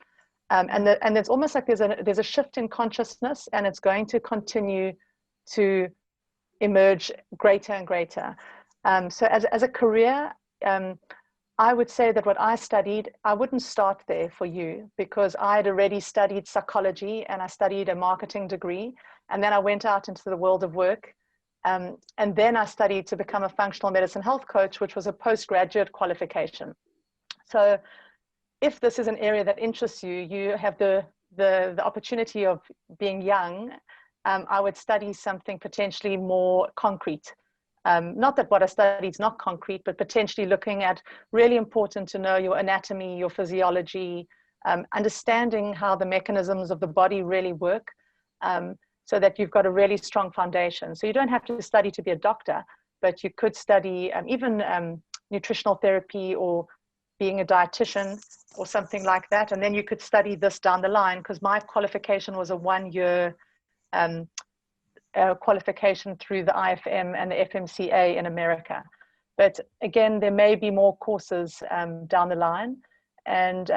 And it's almost like there's a shift in consciousness, and it's going to continue to emerge greater and greater. So as a career, I would say that what I studied, I wouldn't start there for you, because I had already studied psychology and I studied a marketing degree, and then I went out into the world of work, and then I studied to become a functional medicine health coach, which was a postgraduate qualification. So if this is an area that interests you, you have the opportunity of being young. I would study something potentially more concrete. Not that what I study is not concrete, but potentially looking at, really important to know your anatomy, your physiology, understanding how the mechanisms of the body really work, so that you've got a really strong foundation. So you don't have to study to be a doctor, but you could study even nutritional therapy, or being a dietitian or something like that. And then you could study this down the line, because my qualification was a 1-year qualification through the IFM and the FMCA in America. But again, there may be more courses down the line, and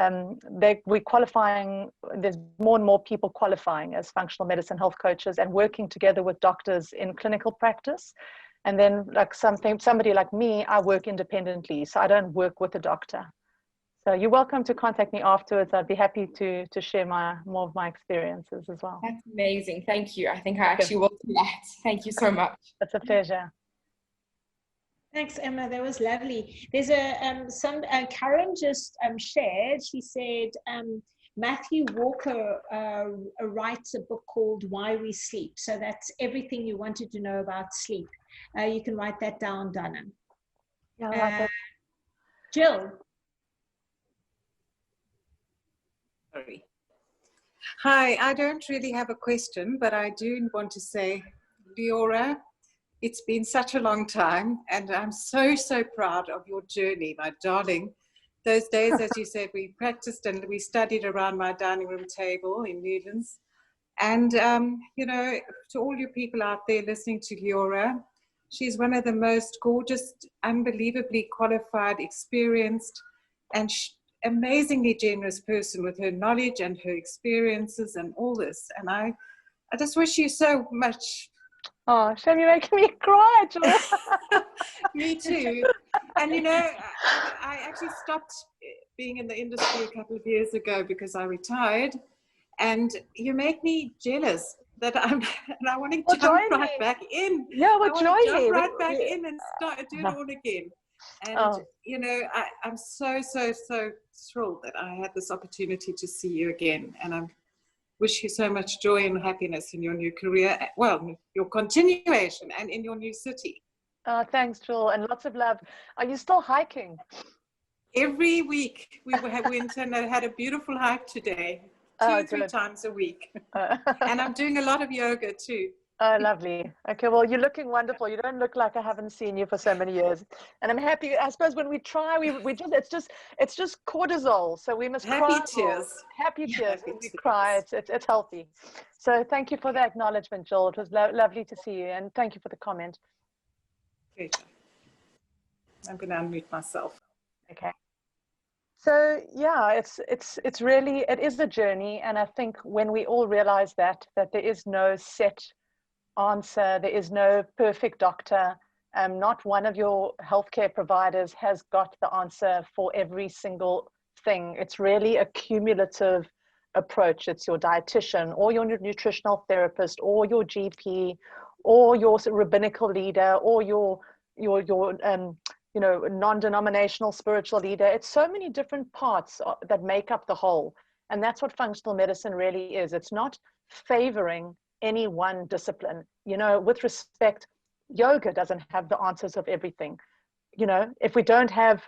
we're qualifying. There's more and more people qualifying as functional medicine health coaches and working together with doctors in clinical practice. And then like somebody like me, I work independently, so I don't work with a doctor. So you're welcome to contact me afterwards. I'd be happy to share more of my experiences as well. That's amazing. Thank you. I think I actually will do that. Thank you so much. It's a pleasure. Thanks, Emma. That was lovely. There's Karen just shared. She said Matthew Walker writes a book called Why We Sleep. So that's everything you wanted to know about sleep. You can write that down, Donna. Yeah, I like that. Jill. Sorry. Hi, I don't really have a question, but I do want to say, Leora, it's been such a long time, and I'm so, so proud of your journey, my darling. Those days, as you said, we practiced and we studied around my dining room table in Newlands. And, you know, to all you people out there listening to Leora, she's one of the most gorgeous, unbelievably qualified, experienced, and amazingly generous person with her knowledge and her experiences and all this. And I just wish you so much. Oh, Shem, you're making me cry, Joyce. Me too. And you know, I actually stopped being in the industry a couple of years ago because I retired. And you make me jealous that I want to jump right back in. Yeah, well, I want to jump right back in and start do it all again. And you know, I'm so, so, so thrilled that I had this opportunity to see you again. And I wish you so much joy and happiness in your new career, well, your continuation and in your new city. Thanks, Jill, and lots of love. Are you still hiking? Every week we went and I had a beautiful hike today, 2-3 times a week. And I'm doing a lot of yoga too. Oh, lovely. Okay, well, you're looking wonderful. You don't look like I haven't seen you for so many years. And I'm happy. I suppose when we try, we just, it's just cortisol. So we must happy cry. Tears. Happy tears. When we cry, it's healthy. So thank you for the acknowledgement, Jill. It was lovely to see you. And thank you for the comment. Okay. I'm going to unmute myself. Okay. So yeah, it's really, it is a journey. And I think when we all realize that there is no set answer, there is no perfect doctor, not one of your healthcare providers has got the answer for every single thing. It's really a cumulative approach. It's your dietitian or your nutritional therapist or your GP or your rabbinical leader or your you know, non-denominational spiritual leader. It's so many different parts that make up the whole. And that's what functional medicine really is. It's not favoring any one discipline. You know, with respect, yoga doesn't have the answers of everything. You know, if we don't have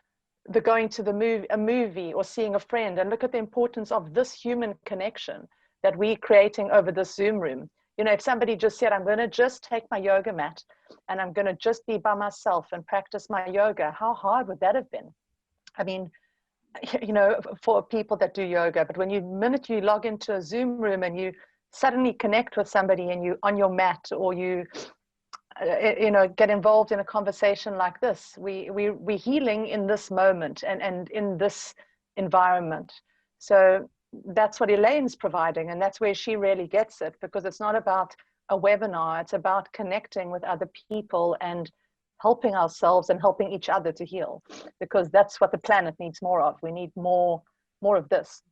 the going to a movie or seeing a friend, and look at the importance of this human connection that we're creating over this Zoom room. You know, if somebody just said, I'm going to just take my yoga mat and I'm going to just be by myself and practice my yoga, how hard would that have been? I mean, you know, for people that do yoga, but minute you log into a Zoom room and you suddenly connect with somebody and you on your mat, or you know, get involved in a conversation like this, we're healing in this moment and in this environment. So that's what Elaine's providing, and that's where she really gets it, because it's not about a webinar, it's about connecting with other people and helping ourselves and helping each other to heal, because that's what the planet needs more of. We need more of this.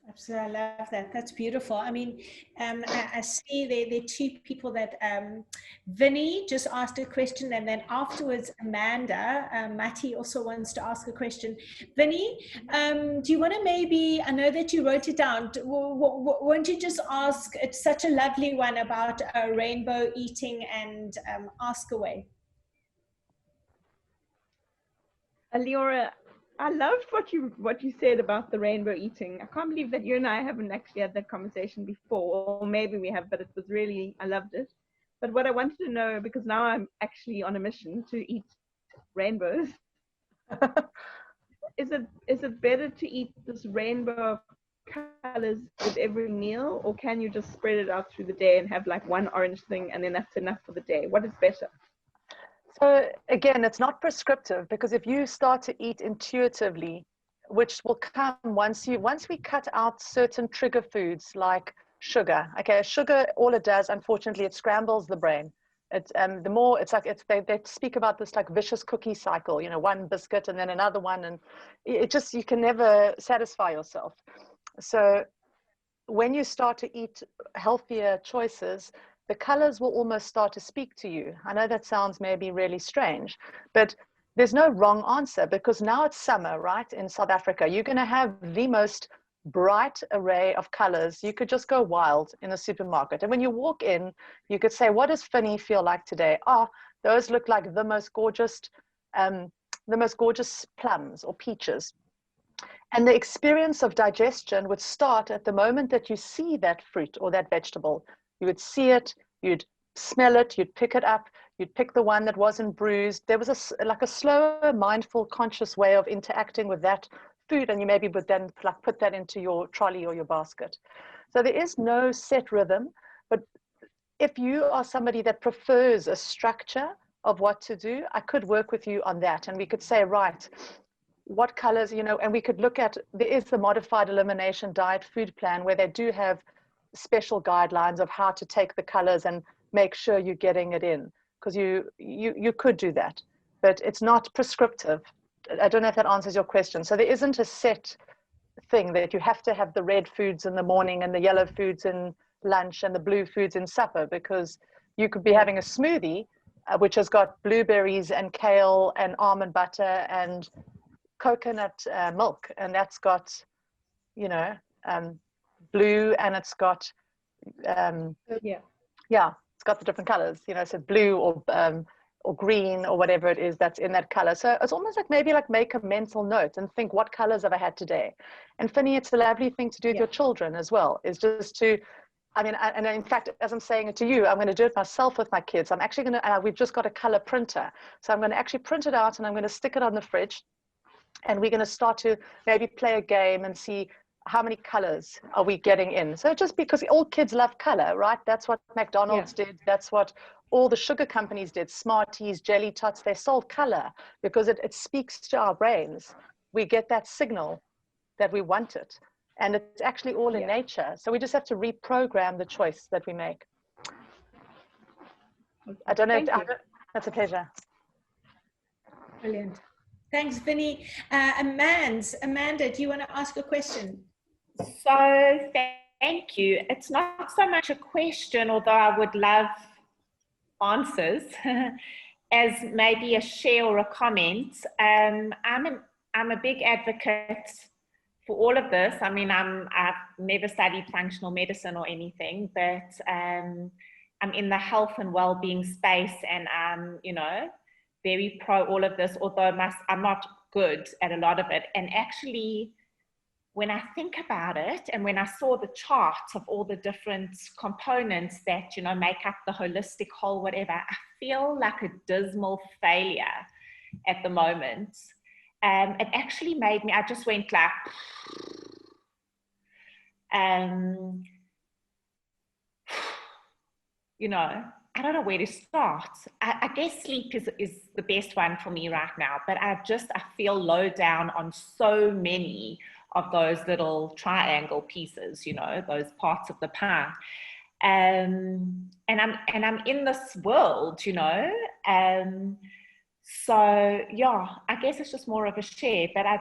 Absolutely, I love that. That's beautiful. I mean, I see there are two people that Vinny just asked a question, and then afterwards Amanda, Matty also wants to ask a question. Vinny, do you want to maybe, I know that you wrote it down, won't you just ask, it's such a lovely one about rainbow eating, and ask away. Leora, I loved what you said about the rainbow eating. I can't believe that you and I haven't actually had that conversation before, or maybe we have, but it was really, I loved it. But what I wanted to know, because now I'm actually on a mission to eat rainbows, is it better to eat this rainbow of colors with every meal, or can you just spread it out through the day and have like one orange thing and then that's enough for the day? What is better? So again, it's not prescriptive, because if you start to eat intuitively, which will come once we cut out certain trigger foods like sugar. Okay, sugar, all it does, unfortunately, it scrambles the brain. It's the more it's like they speak about this like vicious cookie cycle, you know, one biscuit and then another one, and it just, you can never satisfy yourself. So when you start to eat healthier choices, the colors will almost start to speak to you. I know that sounds maybe really strange, but there's no wrong answer, because now it's summer, right? In South Africa, you're going to have the most bright array of colors. You could just go wild in a supermarket. And when you walk in, you could say, what does Finny feel like today? Oh, those look like the most gorgeous plums or peaches. And the experience of digestion would start at the moment that you see that fruit or that vegetable. You would see it, you'd smell it, you'd pick it up, you'd pick the one that wasn't bruised. There was like a slower, mindful, conscious way of interacting with that food, and you maybe would then like put that into your trolley or your basket. So there is no set rhythm, but if you are somebody that prefers a structure of what to do, I could work with you on that, and we could say, right, what colors, you know, and we could look at, there is the modified elimination diet food plan where they do have special guidelines of how to take the colors and make sure you're getting it in, because you could do that, but it's not prescriptive. I don't know if that answers your question. So there isn't a set thing that you have to have the red foods in the morning and the yellow foods in lunch and the blue foods in supper, because you could be having a smoothie which has got blueberries and kale and almond butter and coconut milk, and that's got, you know, blue, and it's got it's got the different colors, you know, so blue or green or whatever it is that's in that color. So it's almost like maybe like make a mental note and think, what colors have I had today? And Finny, it's a lovely thing to do with your children as well, is just to, I mean, and in fact, as I'm saying it to you, I'm going to do it myself with my kids. I'm actually going to, we've just got a color printer. So I'm going to actually print it out and I'm going to stick it on the fridge. And we're going to start to maybe play a game and see how many colors are we getting in. So just because all kids love color, right? That's what McDonald's did. That's what all the sugar companies did. Smarties, Jelly Tots, they sold color because it speaks to our brains. We get that signal that we want it. And it's actually all in nature. So we just have to reprogram the choice that we make. I don't know. That's a pleasure. Brilliant. Thanks, Vinny. Amanda, do you want to ask a question? So thank you. It's not so much a question, although I would love answers, as maybe a share or a comment. I'm a big advocate for all of this. I mean, I've never studied functional medicine or anything, but I'm in the health and well-being space, and I'm, you know, very pro all of this, although I'm not good at a lot of it. And actually, when I think about it, and when I saw the chart of all the different components that, you know, make up the holistic whole, whatever, I feel like a dismal failure at the moment. It actually made me, I just went like, you know, I don't know where to start. I guess sleep is the best one for me right now, but I feel low down on so many of those little triangle pieces, you know, those parts of the pie. And I'm in this world, you know, so yeah, I guess it's just more of a share, but I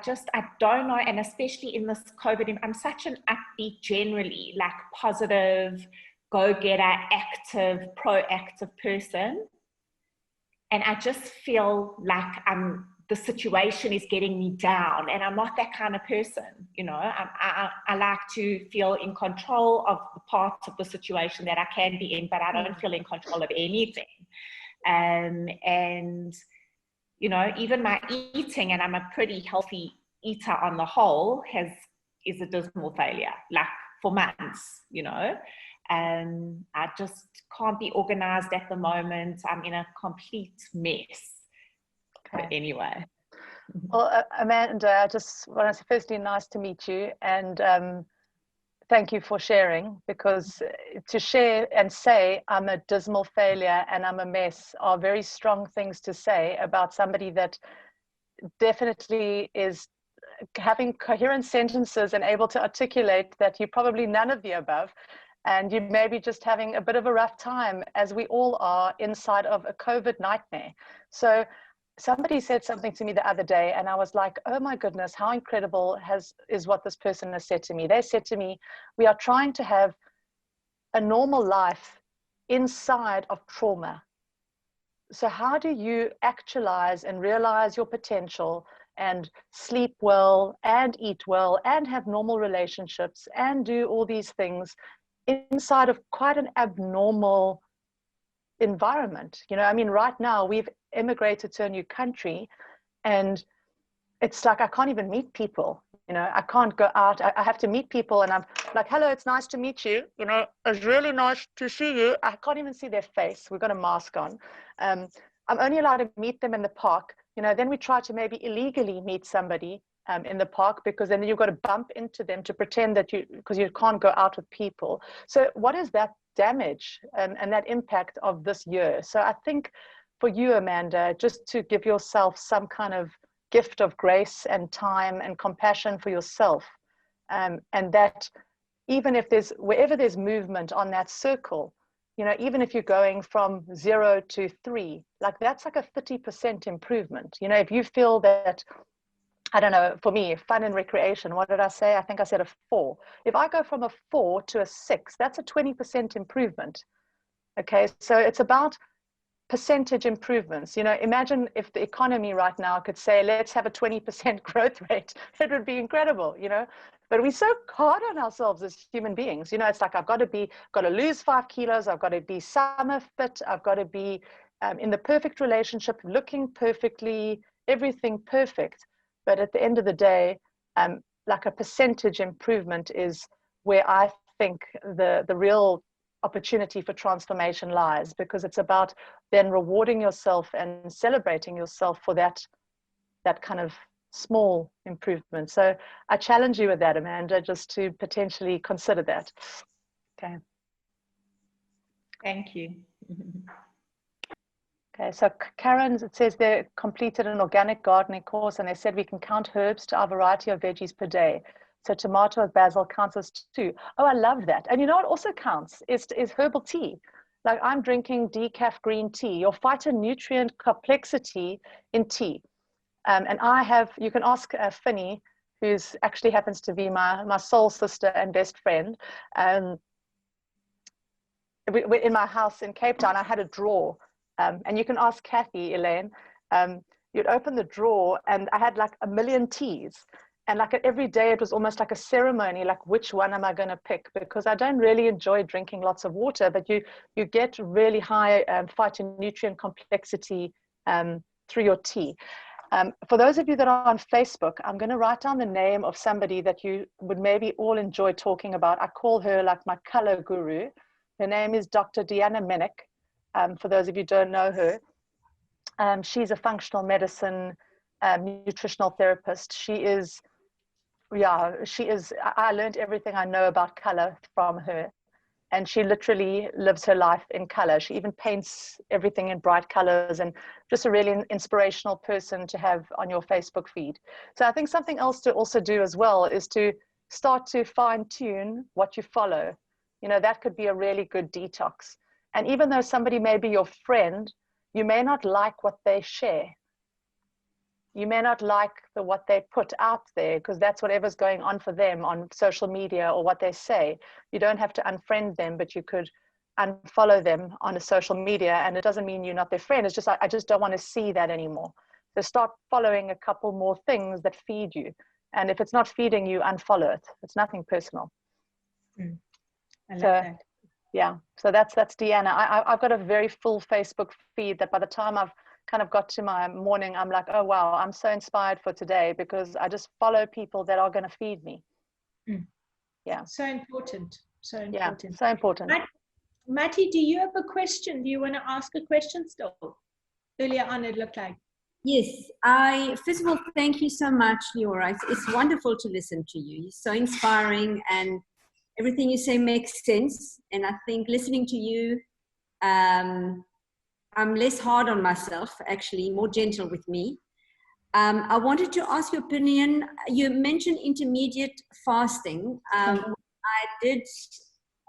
don't know. And especially in this COVID, I'm such an upbeat, generally, like positive, go-getter, active, proactive person. And I just feel like the situation is getting me down, and I'm not that kind of person, you know. I like to feel in control of the parts of the situation that I can be in, but I don't feel in control of anything. And, you know, even my eating, and I'm a pretty healthy eater on the whole, is a dismal failure, like for months, you know. I just can't be organized at the moment. I'm in a complete mess. But anyway. Well, Amanda, I just want to say, firstly, nice to meet you, and thank you for sharing, because to share and say I'm a dismal failure and I'm a mess are very strong things to say about somebody that definitely is having coherent sentences and able to articulate that you're probably none of the above. and you may be just having a bit of a rough time, as we all are inside of a COVID nightmare. So somebody said something to me the other day, and I was like, oh my goodness, how incredible is what this person has said to me. They said to me, we are trying to have a normal life inside of trauma. So how do you actualize and realize your potential and sleep well and eat well and have normal relationships and do all these things inside of quite an abnormal environment? You know, I mean, right now we've immigrated to a new country, and it's like I can't even meet people. You know, I can't go out. I have to meet people, and I'm like, hello, it's nice to meet you. You know, it's really nice to see you. I can't even see their face. We've got a mask on. I'm only allowed to meet them in the park. You know, then we try to maybe illegally meet somebody in the park, because then you've got to bump into them to pretend that because you can't go out with people. So what is that damage and that impact of this year? So I think for you, Amanda, just to give yourself some kind of gift of grace and time and compassion for yourself, and that even if wherever there's movement on that circle, you know, even if you're going from 0 to 3, like that's like a 30% improvement. You know, if you feel that, I don't know, for me, fun and recreation, what did I say? I think I said a 4. If I go from a 4 to a 6, that's a 20% improvement. Okay, so it's about percentage improvements. You know, imagine if the economy right now could say, let's have a 20% growth rate. It would be incredible, you know. But we're so hard on ourselves as human beings. You know, it's like, I've got to lose 5 kilos. I've got to be summer fit. I've got to be in the perfect relationship, looking perfectly, everything perfect. But at the end of the day, like a percentage improvement is where I think the real opportunity for transformation lies, because it's about then rewarding yourself and celebrating yourself for that kind of small improvement. So I challenge you with that, Amanda, just to potentially consider that. Okay. Thank you. Okay, so Karen, it says they completed an organic gardening course, and they said we can count herbs to our variety of veggies per day. So tomato with basil counts as 2. Oh, I love that. And you know what also counts is herbal tea. Like I'm drinking decaf green tea, your phytonutrient complexity in tea. And you can ask Finny, who's actually happens to be my soul sister and best friend. In my house in Cape Town, I had a drawer. And you can ask Kathy, Elaine, you'd open the drawer and I had like a million teas. And like every day, it was almost like a ceremony, like which one am I going to pick? Because I don't really enjoy drinking lots of water, but you get really high phytonutrient complexity through your tea. For those of you that are on Facebook, I'm going to write down the name of somebody that you would maybe all enjoy talking about. I call her like my color guru. Her name is Dr. Deanna Minnick. For those of you who don't know her, she's a functional medicine nutritional therapist. I learned everything I know about color from her, and she literally lives her life in color. She even paints everything in bright colors, and just a really inspirational person to have on your Facebook feed. So I think something else to also do as well is to start to fine tune what you follow. You know, that could be a really good detox. And even though somebody may be your friend, you may not like what they share. You may not like what they put out there, because that's whatever's going on for them on social media or what they say. You don't have to unfriend them, but you could unfollow them on a social media, and it doesn't mean you're not their friend. It's just I just don't want to see that anymore. So start following a couple more things that feed you. And if it's not feeding you, unfollow it. It's nothing personal. I love that. Yeah, so that's Deanna. I've got a very full Facebook feed that by the time I've kind of got to my morning, I'm like, oh wow, I'm so inspired for today, because I just follow people that are going to feed me. Yeah. So important. So important. Yeah, so important. Matty, do you have a question? Do you want to ask a question still? Earlier on, it looked like. Yes, first of all, thank you so much, Leora. It's wonderful to listen to you. You're so inspiring, and everything you say makes sense. And I think listening to you, I'm less hard on myself, actually, more gentle with me. I wanted to ask your opinion. You mentioned intermediate fasting. I did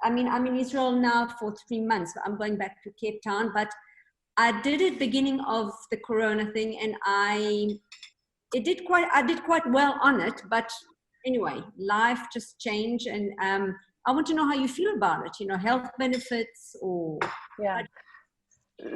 I mean, I'm in Israel now for 3 months. I'm going back to Cape Town, but I did it beginning of the Corona thing, and I did quite well on it. But anyway, life just changed, and I want to know how you feel about it. You know, health benefits or yeah.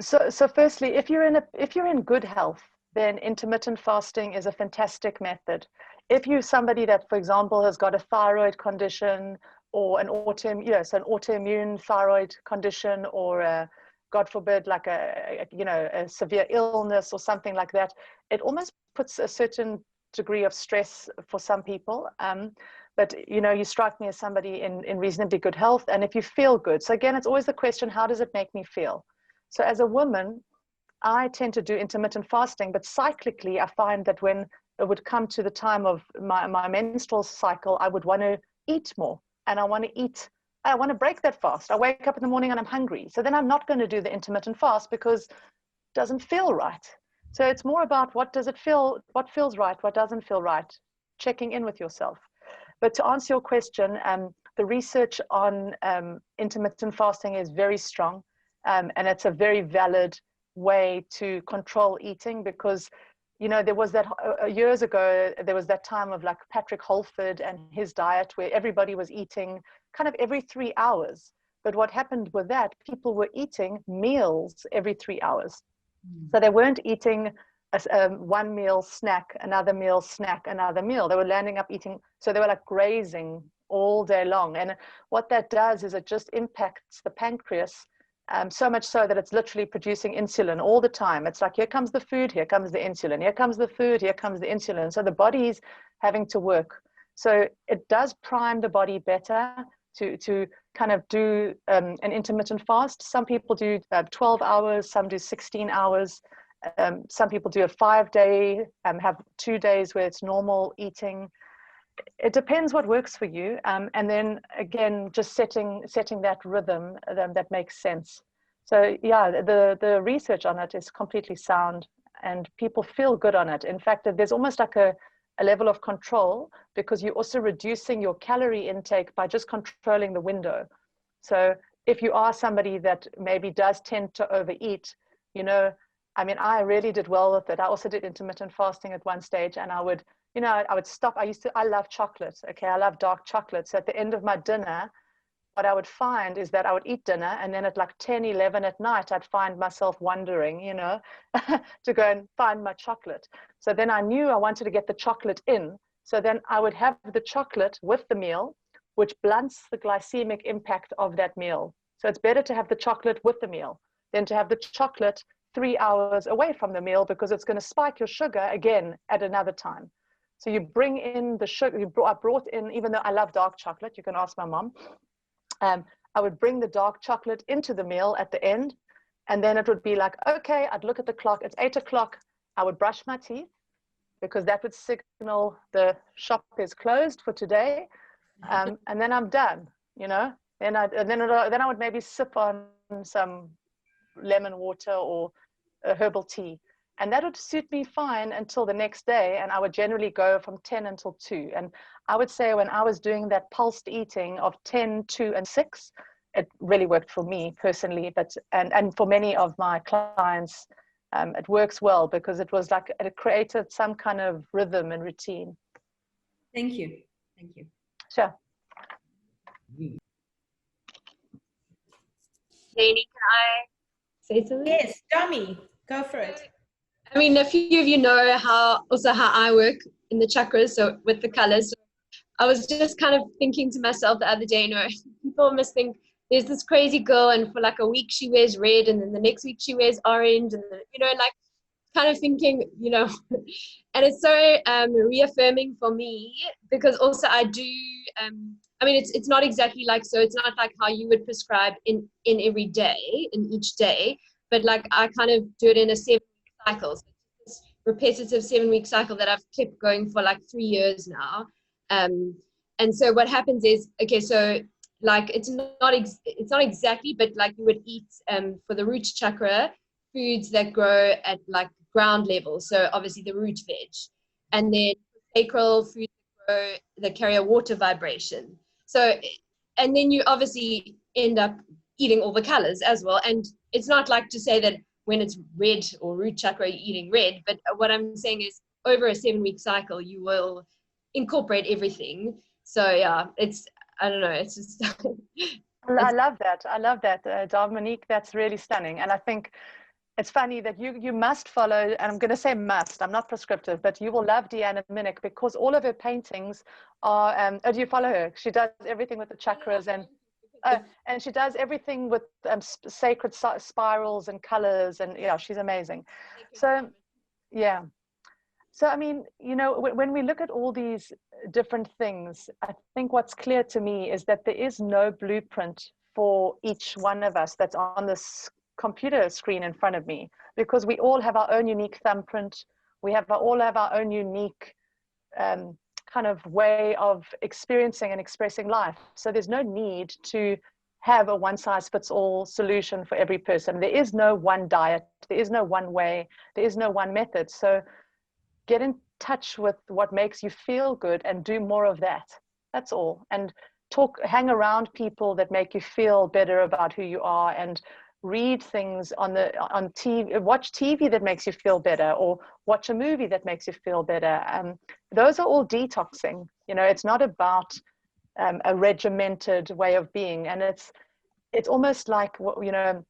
So firstly, if you're in good health, then intermittent fasting is a fantastic method. If you're somebody that, for example, has got a thyroid condition or an autoimmune thyroid condition, or God forbid, like a severe illness or something like that, it almost puts a certain degree of stress for some people. But you strike me as somebody in reasonably good health, and if you feel good. So again, it's always the question, how does it make me feel? So as a woman, I tend to do intermittent fasting, but cyclically, I find that when it would come to the time of my menstrual cycle, I would want to eat more, and I want to break that fast. I wake up in the morning and I'm hungry. So then I'm not going to do the intermittent fast because it doesn't feel right. So it's more about what feels right, what doesn't feel right, checking in with yourself. But to answer your question, the research on intermittent fasting is very strong. And it's a very valid way to control eating, because there was that years ago, there was that time of like Patrick Holford and his diet, where everybody was eating kind of every 3 hours. But what happened with that, people were eating meals every 3 hours. So they weren't eating one meal, snack, another meal, snack, another meal. They were landing up eating, so they were like grazing all day long. And what that does is it just impacts the pancreas, so much so that it's literally producing insulin all the time. It's like, here comes the food, here comes the insulin, here comes the food, here comes the insulin. So the body's having to work. So it does prime the body better to kind of do an intermittent fast. Some people do 12 hours, some do 16 hours. Some people do a 5-day, have 2 days where it's normal eating. It depends what works for you, and then again, just setting that rhythm that makes sense. So yeah, the research on it is completely sound, and people feel good on it. In fact, there's almost like a level of control, because you're also reducing your calorie intake by just controlling the window. So if you are somebody that maybe does tend to overeat, I mean, I really did well with it. I also did intermittent fasting at one stage, and I would stop. I love chocolate. Okay. I love dark chocolate. So at the end of my dinner, what I would find is that I would eat dinner, and then at like 10, 11 at night, I'd find myself wandering, to go and find my chocolate. So then I knew I wanted to get the chocolate in. So then I would have the chocolate with the meal, which blunts the glycemic impact of that meal. So it's better to have the chocolate with the meal than to have the chocolate 3 hours away from the meal, because it's going to spike your sugar again at another time. So you bring in the sugar. I brought in, even though I love dark chocolate, you can ask my mom, I would bring the dark chocolate into the meal at the end, and then it would be like, okay, I'd look at the clock, it's 8 o'clock, I would brush my teeth, because that would signal the shop is closed for today, and then I'm done, then I would maybe sip on some lemon water or a herbal tea, and that would suit me fine until the next day. And I would generally go from 10 until 2. And I would say when I was doing that pulsed eating of 10, 2, and 6, it really worked for me personally, but and for many of my clients, it works well, because it was like it created some kind of rhythm and routine. Thank you. Sure. Lainey, can I say something? Yes, Dummy, go for it. I mean, a few of you know how I work in the chakras, so with the colors. So I was just kind of thinking to myself the other day, people must think there's this crazy girl, and for like a week she wears red, and then the next week she wears orange, and then, like kind of thinking, and it's so reaffirming for me, because also I do, I mean, it's not exactly like, so it's not like how you would prescribe in every day, in each day, but like I kind of do it in a 7-week cycle. So it's this repetitive 7-week cycle that I've kept going for like 3 years now. And so what happens is, okay, so like it's not exactly, but like you would eat for the root chakra foods that grow at like ground level. So obviously the root veg, and then sacral foods that carry a water vibration. So and then you obviously end up eating all the colors as well. And it's not like to say that when it's red or root chakra, you're eating red, but what I'm saying is over a 7-week cycle, you will incorporate everything. So yeah, it's, I don't know, it's just. I love that, Dominique, that's really stunning. And I think it's funny that you must follow, and I'm going to say must, I'm not prescriptive, but you will love Deanna Minnick, because all of her paintings are, do you follow her? She does everything with the chakras, and she does everything with sacred spirals and colors, and yeah, she's amazing. So, yeah. So, I mean, you know, when we look at all these different things, I think what's clear to me is that there is no blueprint for each one of us that's on this computer screen in front of me, because we all have our own unique thumbprint. We all have our own unique kind of way of experiencing and expressing life. So there's no need to have a one-size-fits-all solution for every person. There is no one diet. There is no one way. There is no one method. So get in touch with what makes you feel good and do more of that. That's all. And hang around people that make you feel better about who you are, and read things on TV, watch TV that makes you feel better, or watch a movie that makes you feel better. Those are all detoxing. You know, it's not about a regimented way of being. And it's almost like, you know,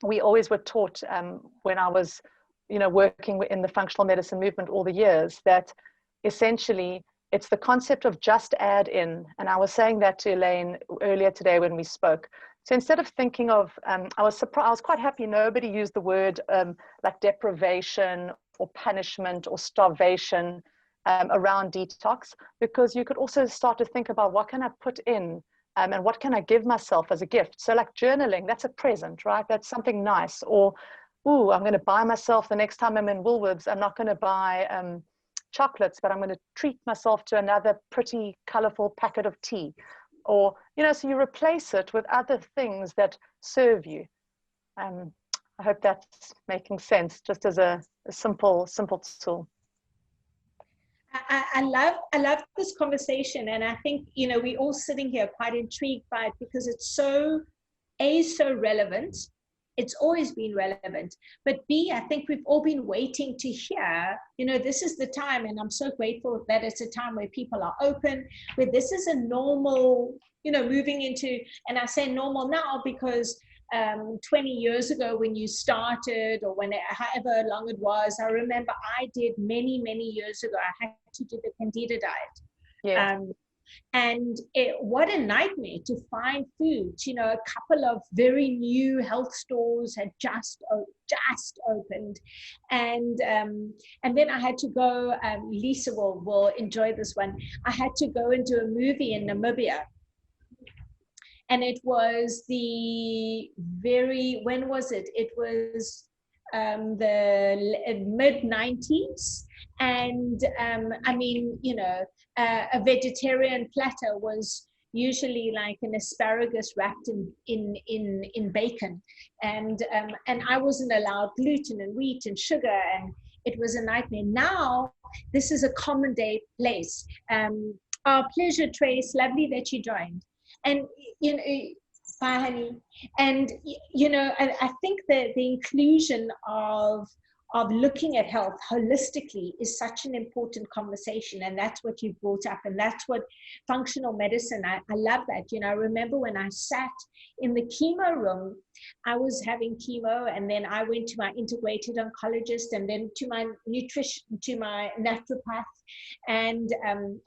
we always were taught when I was, you know, working in the functional medicine movement all the years, that essentially it's the concept of just add in. And I was saying that to Elaine earlier today when we spoke. So instead of thinking of, I was quite happy nobody used the word like deprivation or punishment or starvation around detox, because you could also start to think about what can I put in and what can I give myself as a gift. So like journaling, that's a present, right? That's something nice. Or, ooh, I'm going to buy myself, the next time I'm in Woolworths, I'm not going to buy chocolates, but I'm going to treat myself to another pretty colorful packet of tea. Or, you know, so you replace it with other things that serve you. I hope that's making sense, just as a simple tool. I love this conversation, and I think, you know, we're all sitting here quite intrigued by it, because it's so relevant. It's always been relevant, but B, I think we've all been waiting to hear, you know, this is the time, and I'm so grateful that it's a time where people are open, where this is a normal, you know, moving into, and I say normal now because 20 years ago when you started, or however long it was, I remember I did many years ago, I had to do the Candida diet. Yeah. And what a nightmare to find food. You know, a couple of very new health stores had just opened, and then I had to go. Lisa will enjoy this one. I had to go and do a movie in Namibia, and it was when was it? It was the mid-90s. And I mean, you know, a vegetarian platter was usually like an asparagus wrapped in bacon, and I wasn't allowed gluten and wheat and sugar, and it was a nightmare. Now this is a common day place. Our pleasure, Trace, lovely that you joined, and you know, bye honey. And you know, I think that the inclusion of looking at health holistically is such an important conversation, and that's what you brought up, and that's what functional medicine, I love that. You know, I remember when I sat in the chemo room, I was having chemo, and then I went to my integrated oncologist, and then to my naturopath and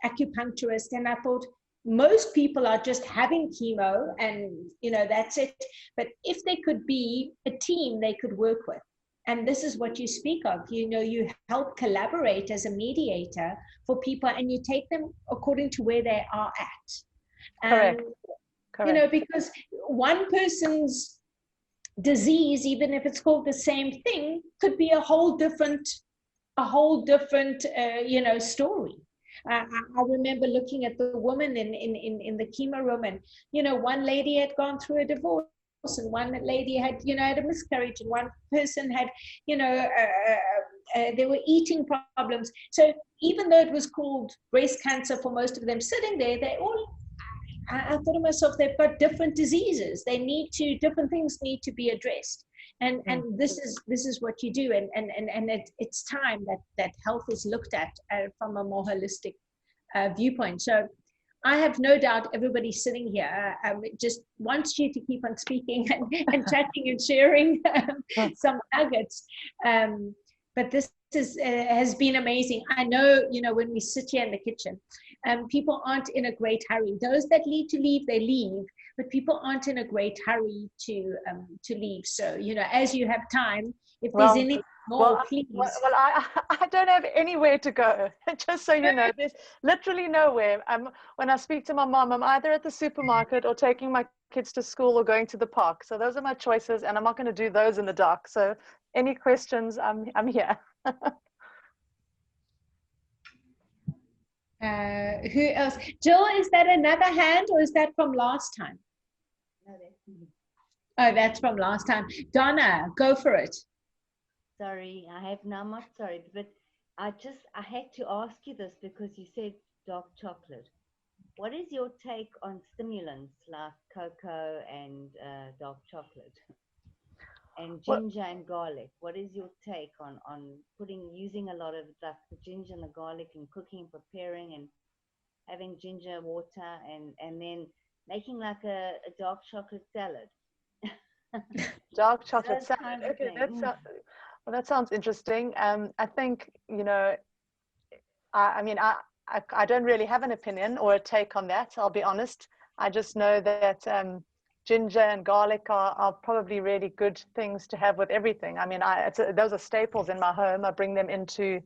acupuncturist, and I thought, most people are just having chemo and, you know, that's it. But if they could be a team they could work with, and this is what you speak of, you know, you help collaborate as a mediator for people, and you take them according to where they are at. Correct. You know, because one person's disease, even if it's called the same thing, could be a whole different you know, story. I remember looking at the woman in the chemo room, and, you know, one lady had gone through a divorce, and one lady had, you know, had a miscarriage, and one person had, you know, they were eating problems. So even though it was called breast cancer for most of them sitting there, they all I thought to myself, they've got different diseases. Different things need to be addressed. And this is what you do. And it's time that health is looked at from a more holistic viewpoint. So I have no doubt everybody sitting here just wants you to keep on speaking and chatting and sharing some nuggets. But this has been amazing. I know, when we sit here in the kitchen, people aren't in a great hurry. Those that need to leave, they leave, but people aren't in a great hurry to leave. So, as you have time, if there's anything more, please. Well, I don't have anywhere to go. Just so you know, there's literally nowhere. When I speak to my mom, I'm either at the supermarket or taking my kids to school or going to the park. So those are my choices, and I'm not going to do those in the dark. So any questions, I'm here. Who else? Jill, is that another hand, or is that from last time? No, that's me. Oh, that's from last time. Donna, go for it. Sorry, I'm not sorry, but I had to ask you this because you said dark chocolate. What is your take on stimulants like cocoa and dark chocolate? And ginger and garlic. What is your take on using a lot of the ginger and the garlic in cooking, preparing, and having ginger water and then making like a dark chocolate salad? Dark chocolate salad. Okay, that sounds interesting. I think, I don't really have an opinion or a take on that, I'll be honest. I just know that ginger and garlic are probably really good things to have with everything. I mean, those are staples in my home. I bring them into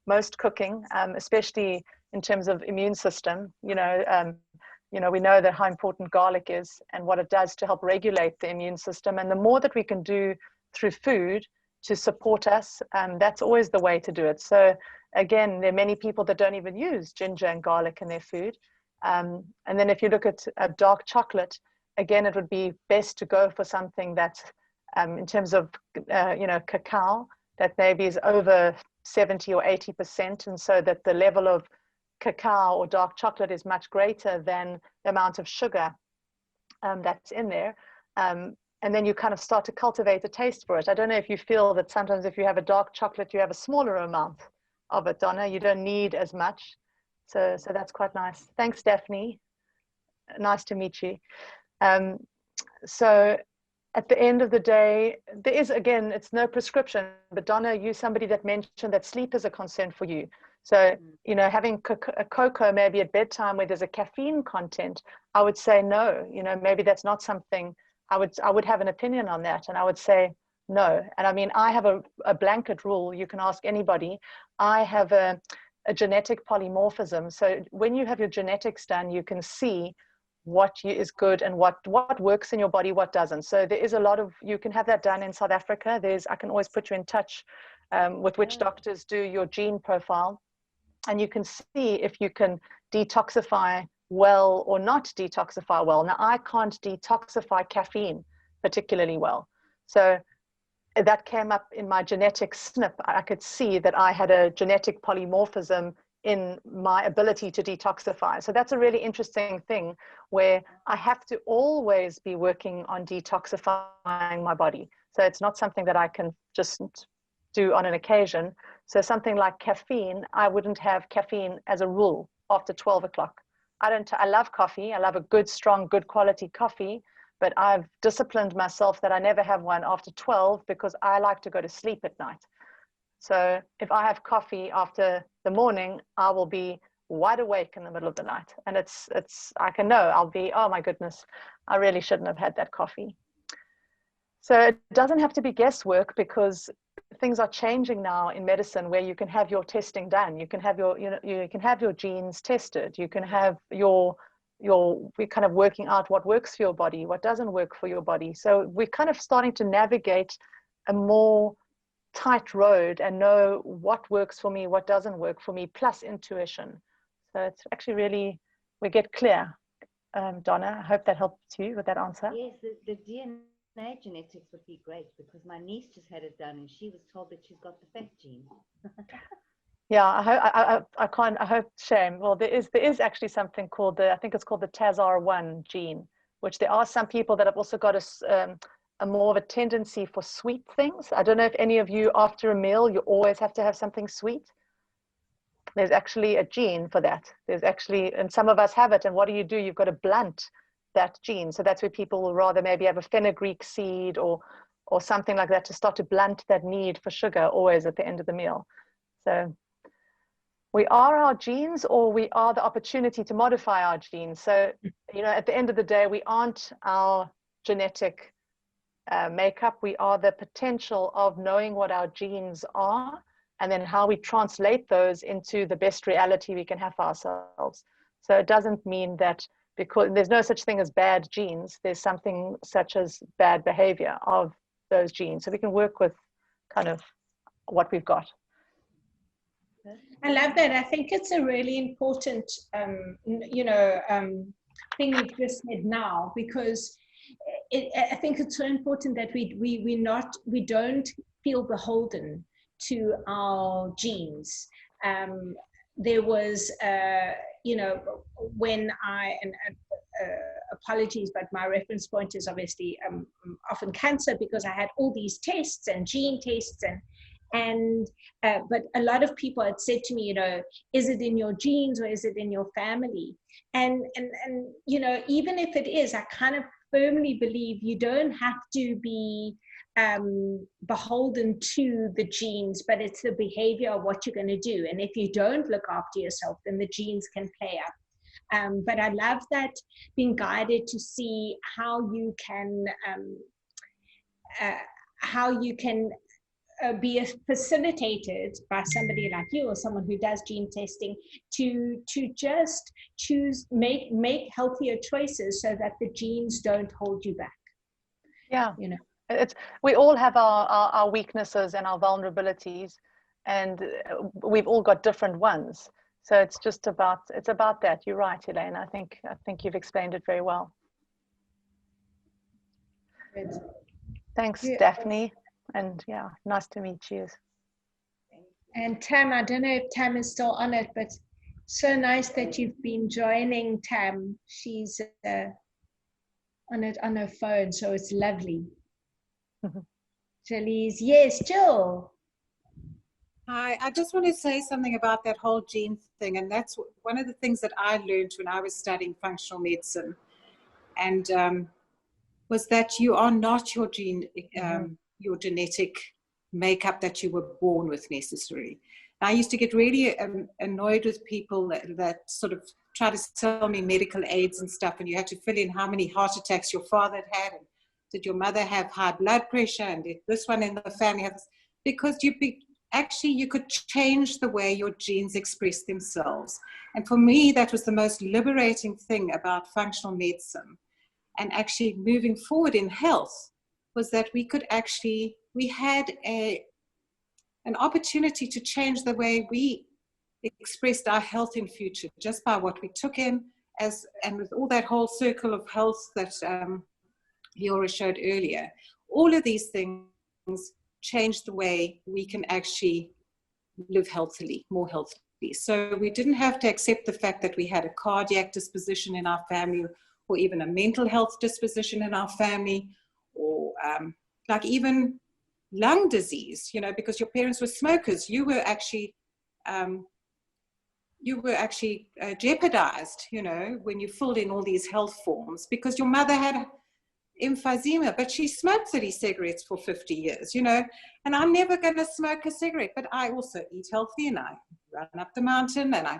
most cooking, especially in terms of immune system. We know that how important garlic is and what it does to help regulate the immune system. And the more that we can do through food to support us, that's always the way to do it. So again, there are many people that don't even use ginger and garlic in their food. And then if you look at dark chocolate, again, it would be best to go for something that, in terms of, cacao, that maybe is over 70 or 80%. And so that the level of cacao or dark chocolate is much greater than the amount of sugar that's in there. And then you kind of start to cultivate a taste for it. I don't know if you feel that sometimes if you have a dark chocolate, you have a smaller amount of it, Donna. You don't need as much. So that's quite nice. Thanks, Daphne. Nice to meet you. So at the end of the day, there is, again, it's no prescription, but Donna, you're somebody that mentioned that sleep is a concern for you. So, having a cocoa maybe at bedtime where there's a caffeine content, I would say no, maybe that's not something I would have an opinion on that. And I would say no. And I mean, I have a blanket rule. You can ask anybody. I have a genetic polymorphism. So when you have your genetics done, you can see what is good and what works in your body, what doesn't. So there is a lot of, you can have that done in South Africa. I can always put you in touch with which doctors do your gene profile. And you can see if you can detoxify well or not detoxify well. Now, I can't detoxify caffeine particularly well. So that came up in my genetic SNP. I could see that I had a genetic polymorphism in my ability to detoxify. So that's a really interesting thing where I have to always be working on detoxifying my body. So it's not something that I can just do on an occasion. So something like caffeine, I wouldn't have caffeine as a rule after 12 o'clock. I love coffee. I love a good, strong, good quality coffee, but I've disciplined myself that I never have one after 12 because I like to go to sleep at night. So if I have coffee after the morning, I will be wide awake in the middle of the night. And I can know I'll be, oh my goodness, I really shouldn't have had that coffee. So it doesn't have to be guesswork because things are changing now in medicine where you can have your testing done. You can have you can have your genes tested. You can have we're kind of working out what works for your body, what doesn't work for your body. So we're kind of starting to navigate a more tight road and know what works for me, what doesn't work for me, plus intuition. So it's actually really, we get clear. Donna, I hope that helped you with that answer. Yes, the DNA genetics would be great because my niece just had it done and she was told that she's got the fat gene. Yeah, I hope, shame. Well, there is actually something called I think it's called the TASR1 gene, which there are some people that have also got a more of a tendency for sweet things. I don't know if any of you, after a meal, you always have to have something sweet. There's actually a gene for that. There's actually, and some of us have it. And what do? You've got to blunt that gene. So that's where people will rather maybe have a fenugreek seed or something like that to start to blunt that need for sugar always at the end of the meal. So we are our genes, or we are the opportunity to modify our genes. So, at the end of the day, we aren't our genetic makeup. We are the potential of knowing what our genes are, and then how we translate those into the best reality we can have for ourselves. So it doesn't mean that, because there's no such thing as bad genes, there's something such as bad behavior of those genes. So we can work with kind of what we've got. I love that. I think it's a really important, thing you've just said now, because I think it's so important that we don't feel beholden to our genes. There was, when apologies, but my reference point is obviously often cancer, because I had all these tests and gene tests but a lot of people had said to me, is it in your genes or is it in your family? And even if it is, I kind of firmly believe you don't have to be beholden to the genes, but it's the behavior of what you're going to do. And if you don't look after yourself, then the genes can play up. But I love that, being guided to see how you can be facilitated by somebody like you, or someone who does gene testing, to just make healthier choices so that the genes don't hold you back. Yeah, we all have our weaknesses and our vulnerabilities, and we've all got different ones. So it's about that. You're right, Elaine. I think you've explained it very well. Good. Thanks, Daphne. And yeah, nice to meet you. And Tam, I don't know if Tam is still on it, but so nice that you've been joining Tam. She's on it on her phone, so it's lovely. Jalees, yes, Jill. Hi, I just want to say something about that whole gene thing, and that's one of the things that I learned when I was studying functional medicine, and was that you are not your gene. Your genetic makeup that you were born with necessarily. I used to get really annoyed with people that sort of try to sell me medical aids and stuff, and you had to fill in how many heart attacks your father had, and did your mother have high blood pressure, and did this one in the family have this? Because you could change the way your genes express themselves. And for me, that was the most liberating thing about functional medicine, and actually moving forward in health, was that we had an opportunity to change the way we expressed our health in future, just by what we took in, and with all that whole circle of health that Leora showed earlier. All of these things changed the way we can actually live healthily, more healthily. So we didn't have to accept the fact that we had a cardiac disposition in our family, or even a mental health disposition in our family, or like even lung disease, because your parents were smokers. You were actually jeopardized, when you filled in all these health forms, because your mother had emphysema, but she smoked 30 cigarettes for 50 years, and I'm never going to smoke a cigarette, but I also eat healthy, and I run up the mountain, and I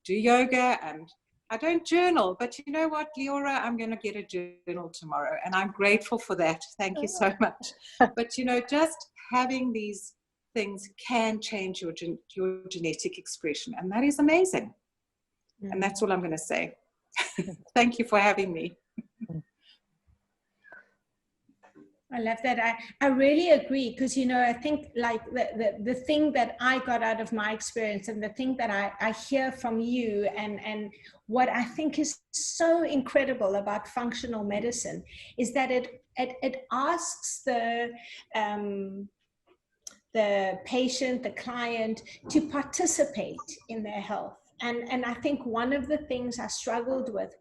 do yoga, and I don't journal, but you know what, Leora, I'm going to get a journal tomorrow, and I'm grateful for that. Thank you so much. But, just having these things can change your genetic expression, and that is amazing. And that's all I'm going to say. Thank you for having me. I love that. I really agree, because, I think like the thing that I got out of my experience, and the thing that I hear from you, and what I think is so incredible about functional medicine, is that it asks the the patient, the client, to participate in their health. And I think one of the things I struggled with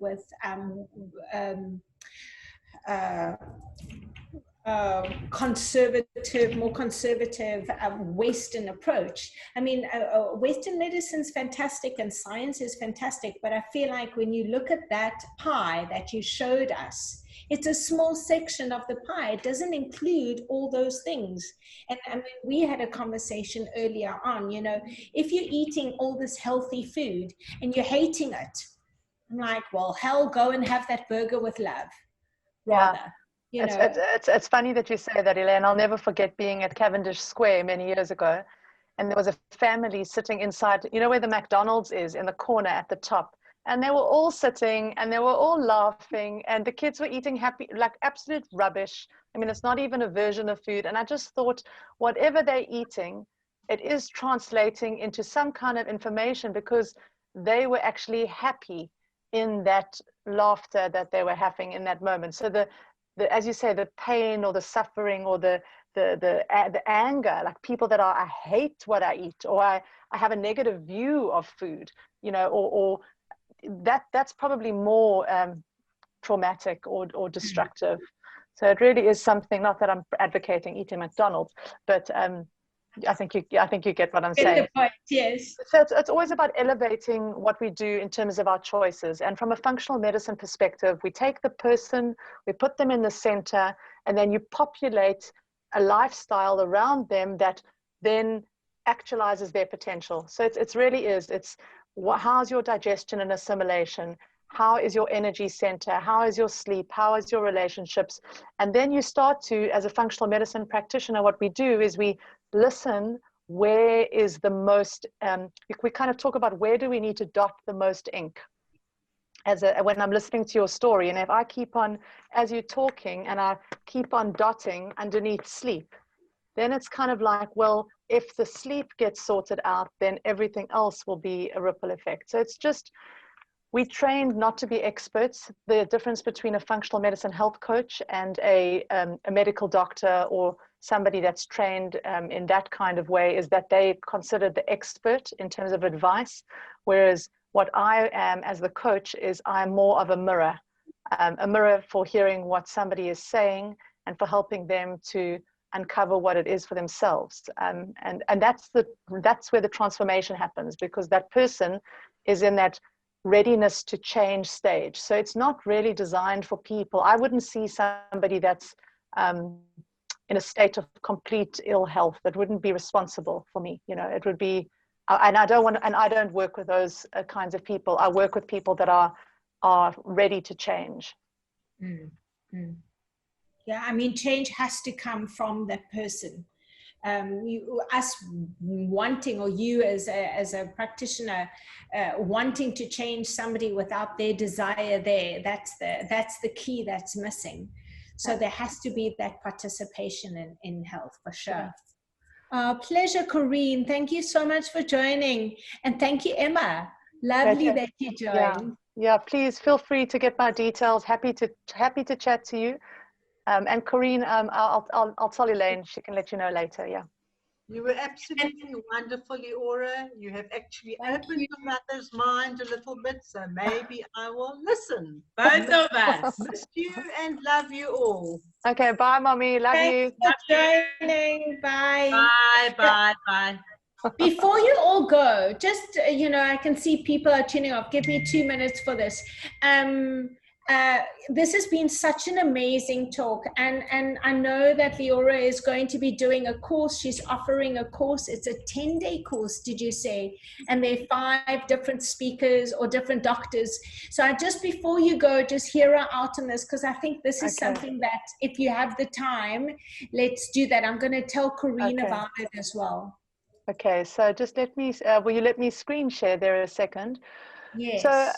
more conservative Western approach. I mean, Western medicine's fantastic and science is fantastic, but I feel like when you look at that pie that you showed us, it's a small section of the pie. It doesn't include all those things. And I mean, we had a conversation earlier on, you know, if you're eating all this healthy food and you're hating it, I'm like, well, hell, go and have that burger with love, rather. Yeah. It's funny that you say that, Elaine. I'll never forget being at Cavendish Square many years ago, and there was a family sitting inside, you know where the McDonald's is, in the corner at the top, and they were all sitting and they were all laughing, and the kids were eating happy, like absolute rubbish. I mean, it's not even a version of food. And I just thought, whatever they're eating, it is translating into some kind of information, because they were actually happy in that laughter that they were having in that moment. So the as you say, the pain or the suffering or the anger, like people that are, I hate what I eat, or I have a negative view of food, you know, or that's probably more traumatic or destructive. So it really is something, not that I'm advocating eating McDonald's, but I think you get what I'm saying. The point, yes. So it's always about elevating what we do in terms of our choices. And from a functional medicine perspective, we take the person, we put them in the center, and then you populate a lifestyle around them that then actualizes their potential. So it's really is, how's your digestion and assimilation? How is your energy center? How is your sleep? How is your relationships? And then you start to, as a functional medicine practitioner, what we do is we listen, where is the most, we kind of talk about where do we need to dot the most ink when I'm listening to your story. And if I keep on, as you're talking, and I keep on dotting underneath sleep, then it's kind of like, well, if the sleep gets sorted out, then everything else will be a ripple effect. So it's just, we trained not to be experts. The difference between a functional medicine health coach and a medical doctor or somebody that's trained in that kind of way is that they consider the expert in terms of advice, whereas what I am as the coach is I'm more of a mirror for hearing what somebody is saying and for helping them to uncover what it is for themselves. And that's where the transformation happens, because that person is in that readiness to change stage. So it's not really designed for people. I wouldn't see somebody that's in a state of complete ill health that wouldn't be responsible for me. You know, it would be, and I don't work with those kinds of people. I work with people that are ready to change. Yeah, I mean, change has to come from that person. Us wanting, or you as a practitioner wanting to change somebody without their desire there, that's the key that's missing. So there has to be that participation in health, for sure. Pleasure, Corinne. Thank you so much for joining. And thank you, Emma. Lovely that you joined. Yeah, please feel free to get my details. Happy to chat to you. And Corinne, I'll tell Elaine, she can let you know later. Yeah. You were absolutely wonderful, Leora. You have actually opened your mother's mind a little bit, so maybe I will listen. Both of us. Miss you and love you all. Okay, bye, Mommy. Love you. Thanks for joining. Bye. Bye. Before you all go, just, you know, I can see people are tuning off. Give me 2 minutes for this. This has been such an amazing talk, and I know that Leora is going to be doing a course. She's offering a course. It's a 10-day course, did you say? And there are 5 different speakers or different doctors. So just before you go, just hear her out on this, because I think this is something that if you have the time, let's do that. I'm going to tell Corinne about it as well. Okay, so just let me, will you let me screen share there a second? Yes. So,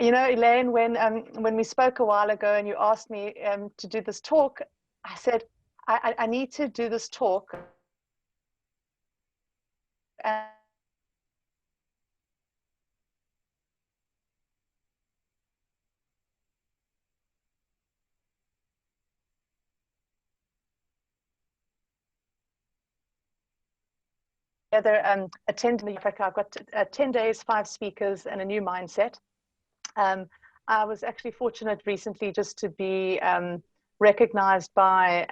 you know, Elaine, when we spoke a while ago and you asked me to do this talk, I said, I need to do this talk. attending Africa. I've got 10 days, 5 speakers, and a new mindset. I was actually fortunate recently just to be recognized by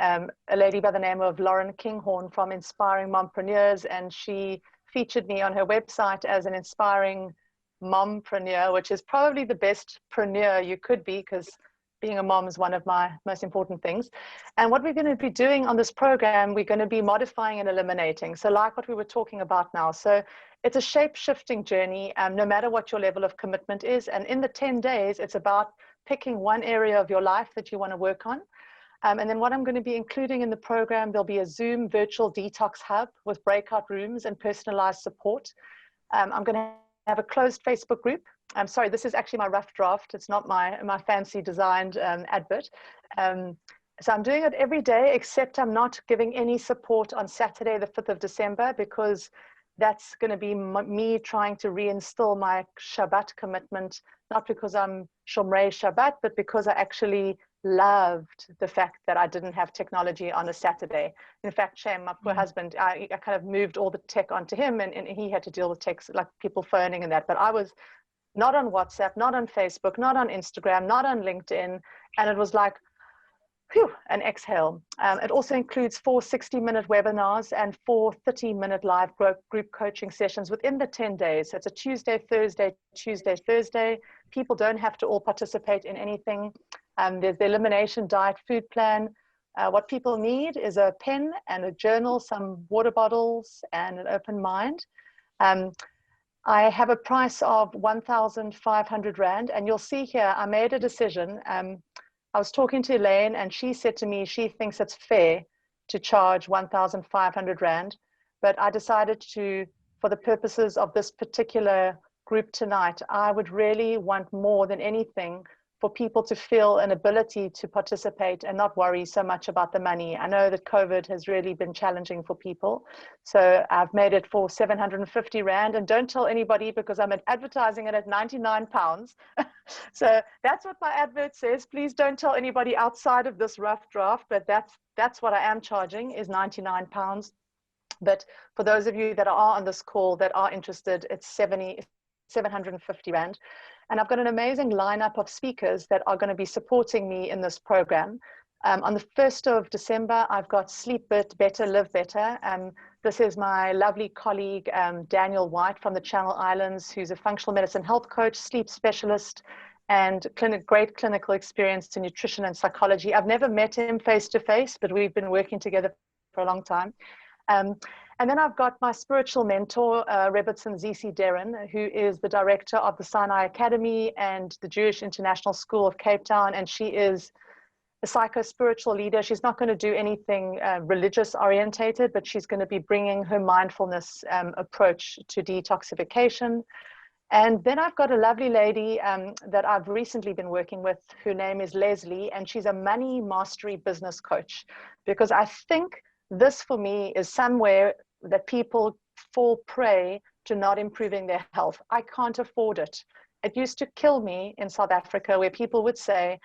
a lady by the name of Lauren Kinghorn from Inspiring Mompreneurs, and she featured me on her website as an inspiring mompreneur, which is probably the best preneur you could be, because being a mom is one of my most important things. And what we're going to be doing on this program, we're going to be modifying and eliminating. So like what we were talking about now. So it's a shape-shifting journey, no matter what your level of commitment is. And in the 10 days, it's about picking one area of your life that you want to work on. And then what I'm going to be including in the program, there'll be a Zoom virtual detox hub with breakout rooms and personalized support. I'm going to have a closed Facebook group. I'm sorry, this is actually my rough draft. It's not my fancy designed advert. So I'm doing it every day, except I'm not giving any support on Saturday, the 5th of December, because that's going to be me trying to reinstill my Shabbat commitment, not because I'm Shomrei Shabbat, but because I actually loved the fact that I didn't have technology on a Saturday. In fact, Shem, my poor husband, I kind of moved all the tech onto him, and he had to deal with tech, like people phoning and that. But I was not on WhatsApp, not on Facebook, not on Instagram, not on LinkedIn. And it was like, whew, an exhale. It also includes 4 60-minute webinars and 4 30-minute live group coaching sessions within the 10 days. So it's a Tuesday, Thursday, Tuesday, Thursday. People don't have to all participate in anything. There's the elimination diet food plan. What people need is a pen and a journal, some water bottles, and an open mind. I have a price of 1,500 Rand, and you'll see here, I made a decision. I was talking to Elaine, and she said to me, she thinks it's fair to charge 1,500 Rand, but I decided to, for the purposes of this particular group tonight, I would really want more than anything for people to feel an ability to participate and not worry so much about the money. I know that COVID has really been challenging for people. So I've made it for 750 Rand, and don't tell anybody because I'm advertising it at 99 pounds. So that's what my advert says. Please don't tell anybody outside of this rough draft, but that's what I am charging, is 99 pounds. But for those of you that are on this call that are interested, it's 750 Rand. And I've got an amazing lineup of speakers that are going to be supporting me in this program. On the 1st of December, I've got Sleep Better, Live Better. This is my lovely colleague, Daniel White from the Channel Islands, who's a functional medicine health coach, sleep specialist, and great clinical experience in nutrition and psychology. I've never met him face to face, but we've been working together for a long time. And then I've got my spiritual mentor, Rebbetzin Zisi Derren, who is the director of the Sinai Academy and the Jewish International School of Cape Town. And she is a psycho-spiritual leader. She's not going to do anything religious orientated, but she's going to be bringing her mindfulness approach to detoxification. And then I've got a lovely lady that I've recently been working with. Her name is Leslie, and she's a money mastery business coach, because I think this for me is somewhere that people fall prey to not improving their health. I can't afford it. It used to kill me in South Africa, where people would say,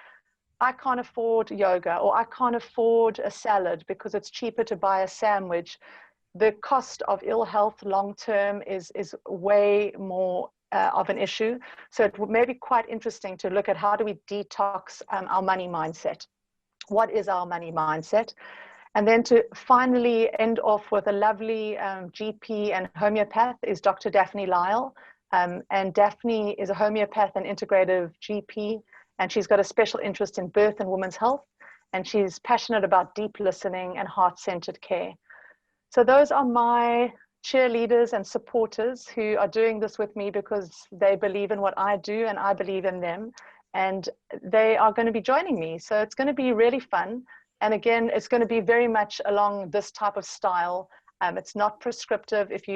I can't afford yoga, or I can't afford a salad because it's cheaper to buy a sandwich. The cost of ill health long-term is way more of an issue. So it may be quite interesting to look at how do we detox our money mindset. What is our money mindset? And then to finally end off with a lovely GP and homeopath is Dr. Daphne Lyle. And Daphne is a homeopath and integrative GP, and she's got a special interest in birth and women's health. And she's passionate about deep listening and heart-centered care. So those are my cheerleaders and supporters who are doing this with me because they believe in what I do and I believe in them. And they are going to be joining me. So it's going to be really fun. And again, it's going to be very much along this type of style. It's not prescriptive. If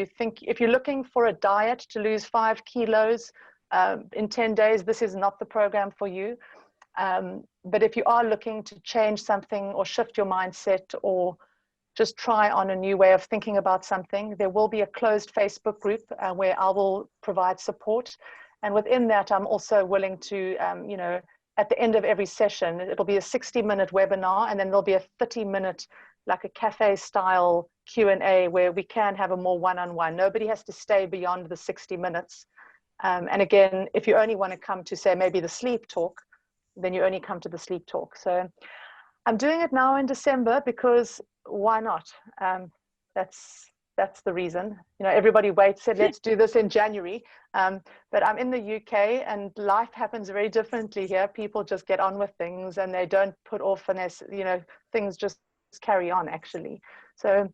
you're looking for a diet to lose 5 kilos in 10 days, this is not the program for you. But if you are looking to change something or shift your mindset or just try on a new way of thinking about something, there will be a closed Facebook group where I will provide support. And within that, I'm also willing to, at the end of every session, it'll be a 60-minute webinar, and then there'll be a 30-minute, like a cafe style Q&A where we can have a more one-on-one. Nobody has to stay beyond the 60 minutes. And again, if you only want to come to say maybe the sleep talk, then you only come to the sleep talk. So I'm doing it now in December because why not? That's the reason. You know, everybody said, let's do this in January. But I'm in the UK and life happens very differently here. People just get on with things and they don't put off, and you know, things just carry on actually. So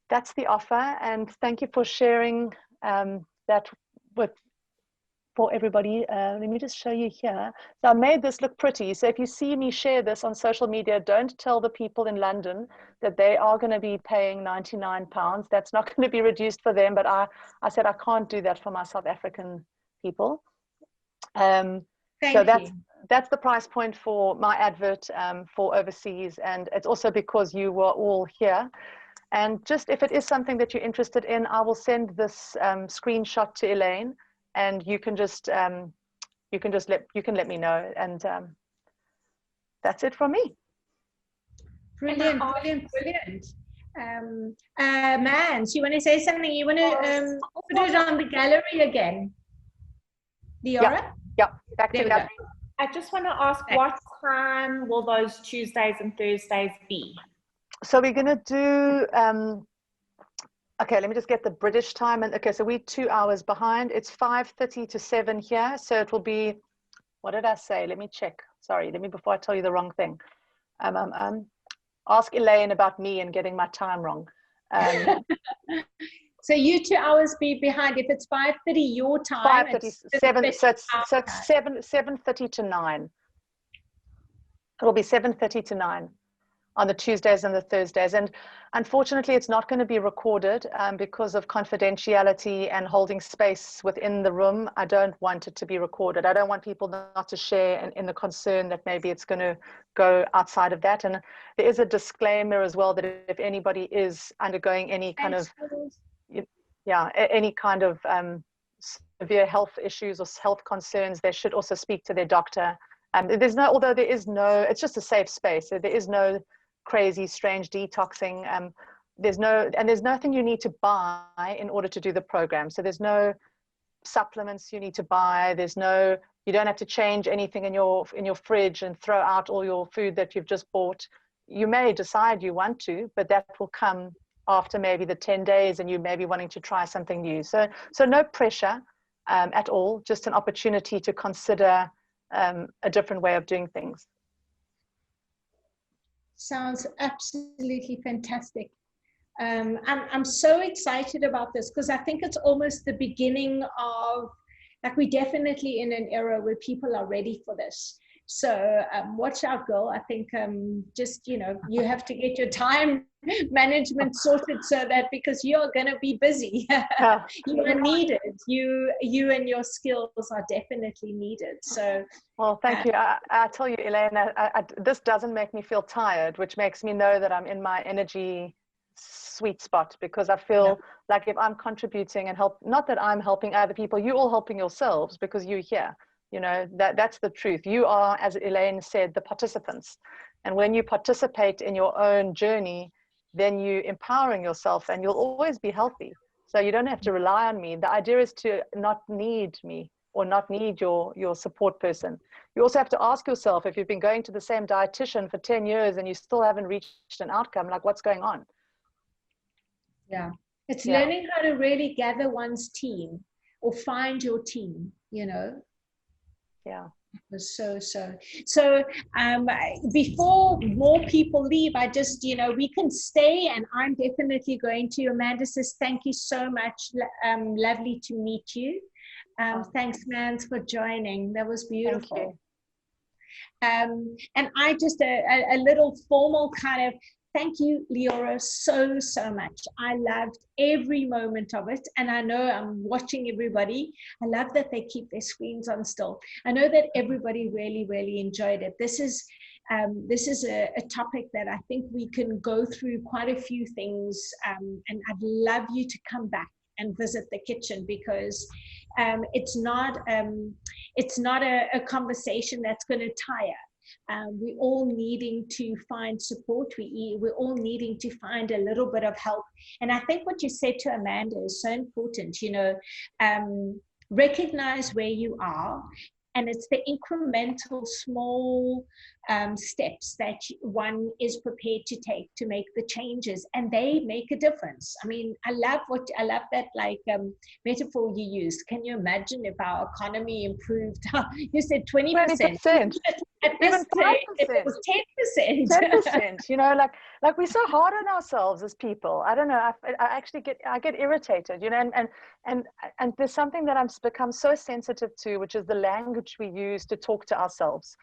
that's the offer, and thank you for sharing that for everybody. Let me just show you here. So I made this look pretty. So if you see me share this on social media, don't tell the people in London that they are going to be paying £99. That's not going to be reduced for them, but I said I can't do that for my South African people. So that's the price point for my advert for overseas, and it's also because you were all here. And just if it is something that you're interested in, I will send this screenshot to Elaine, and you can just let me know, and that's it from me. Brilliant. Mans, you want to say something? You want to put it on the gallery again, Leora? Yeah. Back to gallery. I just want to ask, what time will those Tuesdays and Thursdays be? So we're going to do, okay, let me just get the British time. And okay, so we're 2 hours behind. It's 5:30 to 7 here. So it will be, what did I say? Let me check. Sorry, before I tell you the wrong thing. Ask Elaine about me and getting my time wrong. So you 2 hours behind. If it's 5:30 your time, 5:37. So it's 7:30 to 9. It'll be 7:30 to 9 on the Tuesdays and the Thursdays. And unfortunately, it's not going to be recorded because of confidentiality and holding space within the room. I don't want it to be recorded. I don't want people not to share in the concern that maybe it's going to go outside of that. And there is a disclaimer as well that if anybody is undergoing any kind of, any kind of severe health issues or health concerns, they should also speak to their doctor. Although there is no, it's just a safe space. So there is no crazy, strange detoxing. There's nothing you need to buy in order to do the program. So there's no supplements you need to buy. You don't have to change anything in your fridge and throw out all your food that you've just bought. You may decide you want to, but that will come after maybe the 10 days and you may be wanting to try something new. So no pressure at all, just an opportunity to consider a different way of doing things. Sounds absolutely fantastic. I'm so excited about this because I think it's almost the beginning of, like, we're definitely in an era where people are ready for this. So watch out, girl. I think just, you have to get your time management sorted so that, because you're going to be busy. You are needed. You and your skills are definitely needed. So, well, thank you. I tell you, Elaine, this doesn't make me feel tired, which makes me know that I'm in my energy sweet spot, because I feel like if I'm contributing and not that I'm helping other people, you're all helping yourselves because you're here. That's the truth. You are, as Elaine said, the participants. And when you participate in your own journey, then you're empowering yourself and you'll always be healthy. So you don't have to rely on me. The idea is to not need me or not need your support person. You also have to ask yourself, if you've been going to the same dietitian for 10 years and you still haven't reached an outcome, like, what's going on? Yeah. It's learning how to really gather one's team or find your team, Yeah. So before more people leave, I just, we can stay, and I'm definitely going to. Amanda says, thank you so much. Lovely to meet you. Thanks, Mans, for joining. That was beautiful. And I just, a little formal kind of, thank you, Leora, so much. I loved every moment of it. And I know I'm watching everybody. I love that they keep their screens on still. I know that everybody really, really enjoyed it. This is a topic that I think we can go through quite a few things. And I'd love you to come back and visit the kitchen, because It's not a conversation that's going to tire. We're all needing to find support. We're all needing to find a little bit of help. And I think what you said to Amanda is so important, you know, recognize where you are. And it's the incremental small steps that one is prepared to take to make the changes, and they make a difference. I mean, I love that like metaphor you used. Can you imagine if our economy improved? You said 20%. 20%. Even 5%. It was 10%. 10%. You know, like we're so hard on ourselves as people. I don't know. I actually get irritated. You know, and there's something that I've become so sensitive to, which is the language we use to talk to ourselves.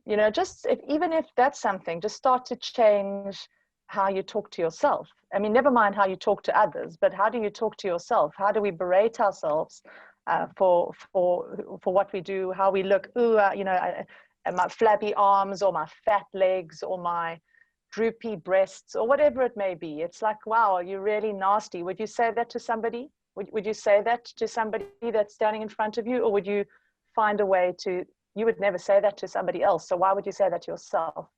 You know, just even if that's something, just start to change how you talk to yourself. I mean, never mind how you talk to others, but how do you talk to yourself? How do we berate ourselves for what we do, how we look? Ooh, you know, my flabby arms, or my fat legs, or my droopy breasts, or whatever it may be. It's like, wow, you're really nasty. Would you say that to somebody? Would you say that to somebody that's standing in front of you, or would you find a way to? You would never say that to somebody else. So why would you say that to yourself?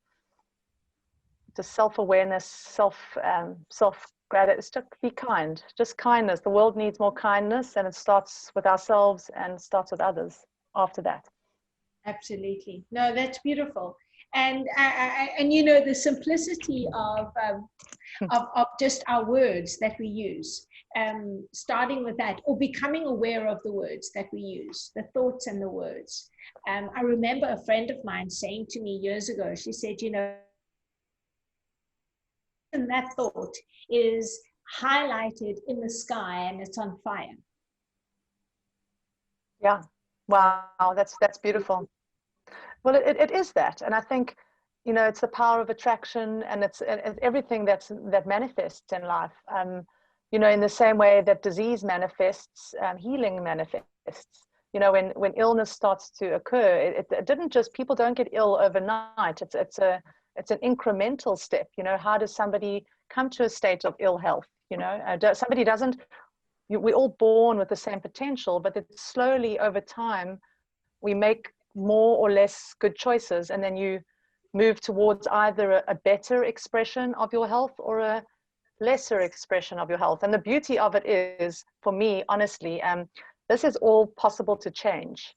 Just self-awareness, self-gratitude. Just be kind. Just kindness. The world needs more kindness, and it starts with ourselves and starts with others after that. Absolutely. No, that's beautiful. And you know, the simplicity of just our words that we use, starting with that, or becoming aware of the words that we use, the thoughts and the words. I remember a friend of mine saying to me years ago, she said, you know, and that thought is highlighted in the sky and it's on fire. Yeah. Wow. That's beautiful. Well, it is that. And I think, you know, it's the power of attraction, and it's everything that manifests in life. You know, in the same way that disease manifests, healing manifests. You know, when illness starts to occur, it didn't just, people don't get ill overnight. It's an incremental step. You know, how does somebody come to a state of ill health? You know, somebody doesn't, we're all born with the same potential, but it's slowly over time, we make more or less good choices, and then you move towards either a better expression of your health or a lesser expression of your health. And the beauty of it is, for me, honestly, this is all possible to change.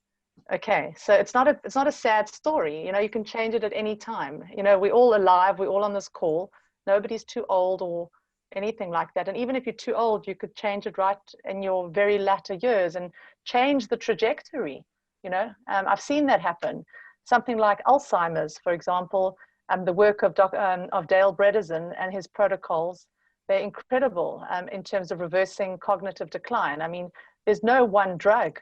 Okay, so it's not a sad story. You know, you can change it at any time. You know, we're all alive. We're all on this call. Nobody's too old or anything like that. And even if you're too old, you could change it right in your very latter years and change the trajectory. You know, I've seen that happen. Something like Alzheimer's, for example, the work of Dale Bredesen and his protocols, they're incredible in terms of reversing cognitive decline. I mean, there's no one drug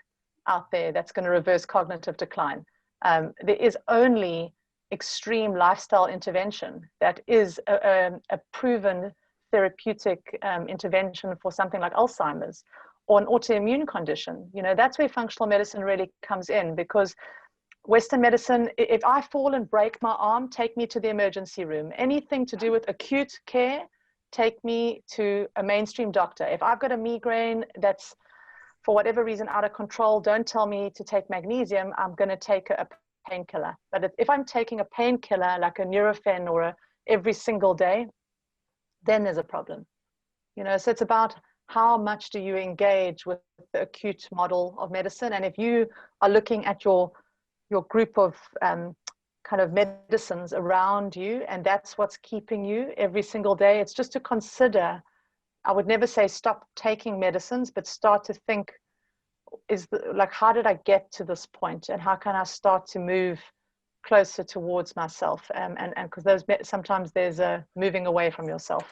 out there that's going to reverse cognitive decline. There is only extreme lifestyle intervention that is a proven therapeutic intervention for something like Alzheimer's or an autoimmune condition. You know, that's where functional medicine really comes in, because Western medicine, if I fall and break my arm, take me to the emergency room. Anything to do with acute care, take me to a mainstream doctor. If I've got a migraine that's for whatever reason out of control, don't tell me to take magnesium. I'm going to take a painkiller. But if I'm taking a painkiller like a Nurofen or every single day, then there's a problem. You know, so it's about how much do you engage with the acute model of medicine. And if you are looking at your group of kind of medicines around you, and that's what's keeping you every single day, it's just to consider. I would never say stop taking medicines, but start to think, like, how did I get to this point, and how can I start to move closer towards myself? And because sometimes there's a moving away from yourself.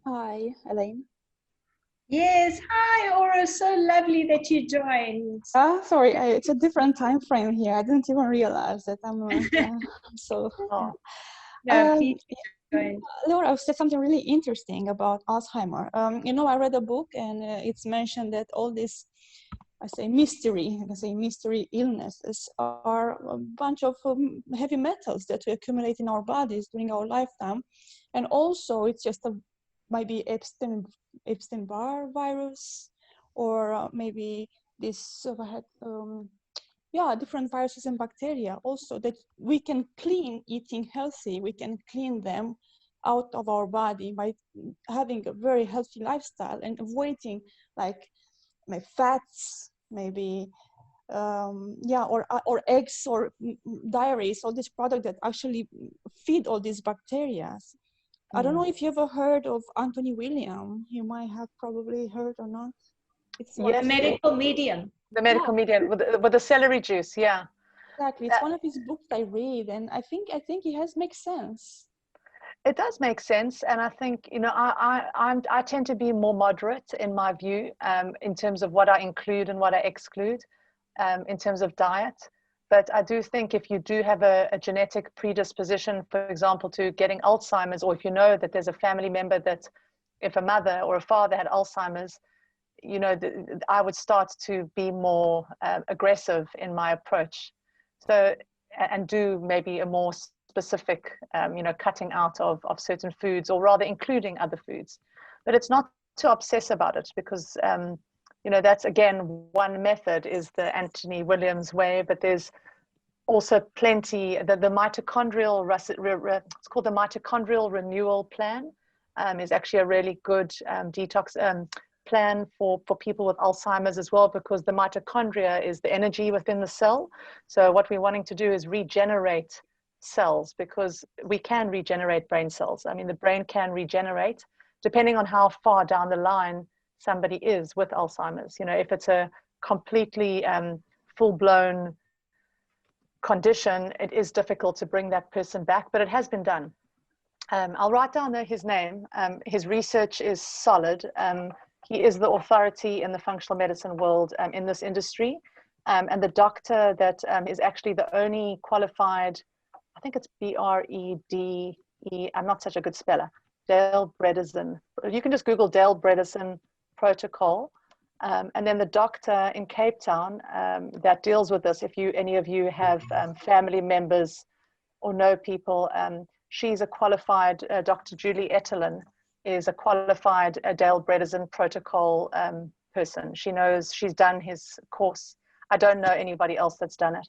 Hi, Elaine. Yes, hi, Aura. So lovely that you joined. Sorry, it's a different time frame here. I didn't even realize that I'm so. Oh. No, please Leora said something really interesting about Alzheimer. You know, I read a book, and it's mentioned that all this, I can say mystery illnesses are a bunch of heavy metals that we accumulate in our bodies during our lifetime. And also it's just maybe Epstein-Barr virus or maybe this yeah, different viruses and bacteria also, that we can clean eating healthy. We can clean them out of our body by having a very healthy lifestyle and avoiding like fats, maybe yeah, or eggs or dairies, all these products that actually feed all these bacteria. I don't know if you ever heard of Anthony William. You might have probably heard or not. It's one a medical medium. The medical medium with the celery juice, yeah. Exactly, it's one of his books I read, and I think it has makes sense. It does make sense, and I think, you know, I tend to be more moderate in my view, in terms of what I include and what I exclude, in terms of diet. But I do think if you do have a genetic predisposition, for example, to getting Alzheimer's, or if you know that there's a family member that, if a mother or a father had Alzheimer's, you know, I would start to be more aggressive in my approach. So, and do maybe a more specific, you know, cutting out of certain foods, or rather including other foods. But it's not to obsess about it, because, you know, that's again, one method is the Anthony Williams way, but there's also plenty, the mitochondrial, it's called the mitochondrial renewal plan, is actually a really good detox plan for people with Alzheimer's as well, because the mitochondria is the energy within the cell. So what we're wanting to do is regenerate cells, because we can regenerate brain cells. I mean, the brain can regenerate depending on how far down the line somebody is with Alzheimer's. You know, if it's a completely full-blown condition, it is difficult to bring that person back, but it has been done. I'll write down his name. His research is solid. He is the authority in the functional medicine world in this industry. And the doctor that is actually the only qualified, I think it's B-R-E-D-E, I'm not such a good speller, Dale Bredesen. You can just Google Dale Bredesen protocol. And then the doctor in Cape Town that deals with this, if any of you have family members or know people, she's a qualified, Dr. Julie Ettelin is a qualified Dale Bredesen protocol person. She knows, she's done his course. I don't know anybody else that's done it.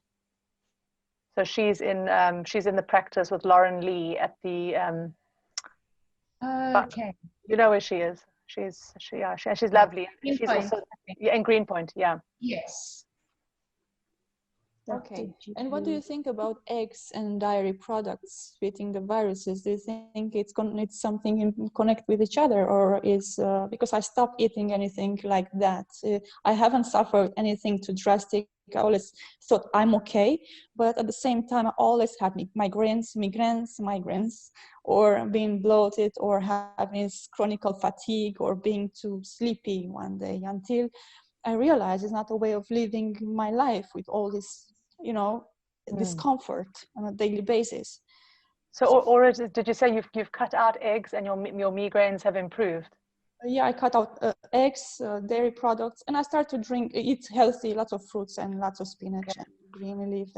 So she's in the practice with Lauren Lee at the, okay. You know where she is. She's lovely. She's also in Greenpoint, yeah. Yes. Okay. And what do you think about eggs and dairy products feeding the viruses? Do you think it's something in connect with each other, or is because I stopped eating anything like that? I haven't suffered anything too drastic. I always thought I'm okay, but at the same time, I always have migraines, or being bloated, or having chronic fatigue, or being too sleepy one day, until I realized it's not a way of living my life with all this, you know, discomfort on a daily basis. So, or did you say you've cut out eggs and your migraines have improved? Yeah, I cut out eggs, dairy products, and I start to eat healthy, lots of fruits and lots of spinach and green leaf.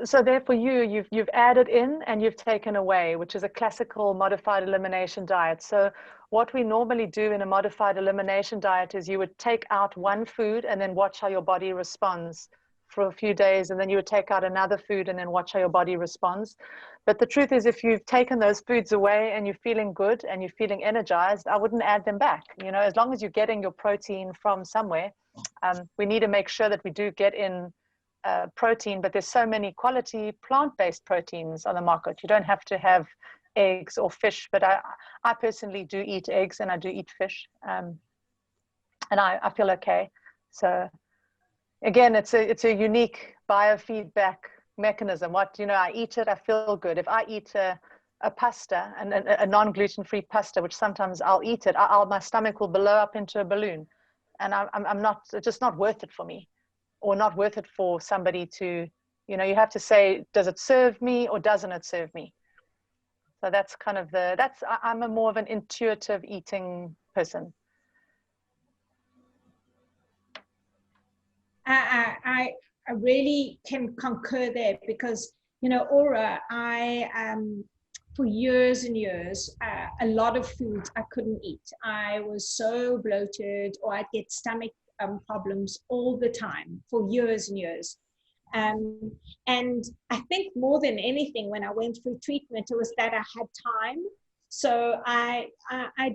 So there for you, you've added in and you've taken away, which is a classical modified elimination diet. So what we normally do in a modified elimination diet is you would take out one food and then watch how your body responds for a few days, and then you would take out another food and then watch how your body responds. But the truth is, if you've taken those foods away and you're feeling good and you're feeling energized, I wouldn't add them back. You know, as long as you're getting your protein from somewhere, we need to make sure that we do get in protein, but there's so many quality plant-based proteins on the market. You don't have to have eggs or fish, but I personally do eat eggs and I do eat fish, and I feel okay. So again, it's a unique biofeedback mechanism. I eat it, I feel good. If I eat a pasta, and a non-gluten-free pasta, which sometimes I'll eat it, my stomach will blow up into a balloon, and it's just not worth it for me, or not worth it for somebody to, you know, you have to say, does it serve me or doesn't it serve me? So that's kind of I'm more of an intuitive eating person. I really can concur there, because, you know, Aura, for years and years, a lot of foods I couldn't eat. I was so bloated, or I'd get stomach problems all the time for years and years. And I think more than anything, when I went through treatment, it was that I had time. So I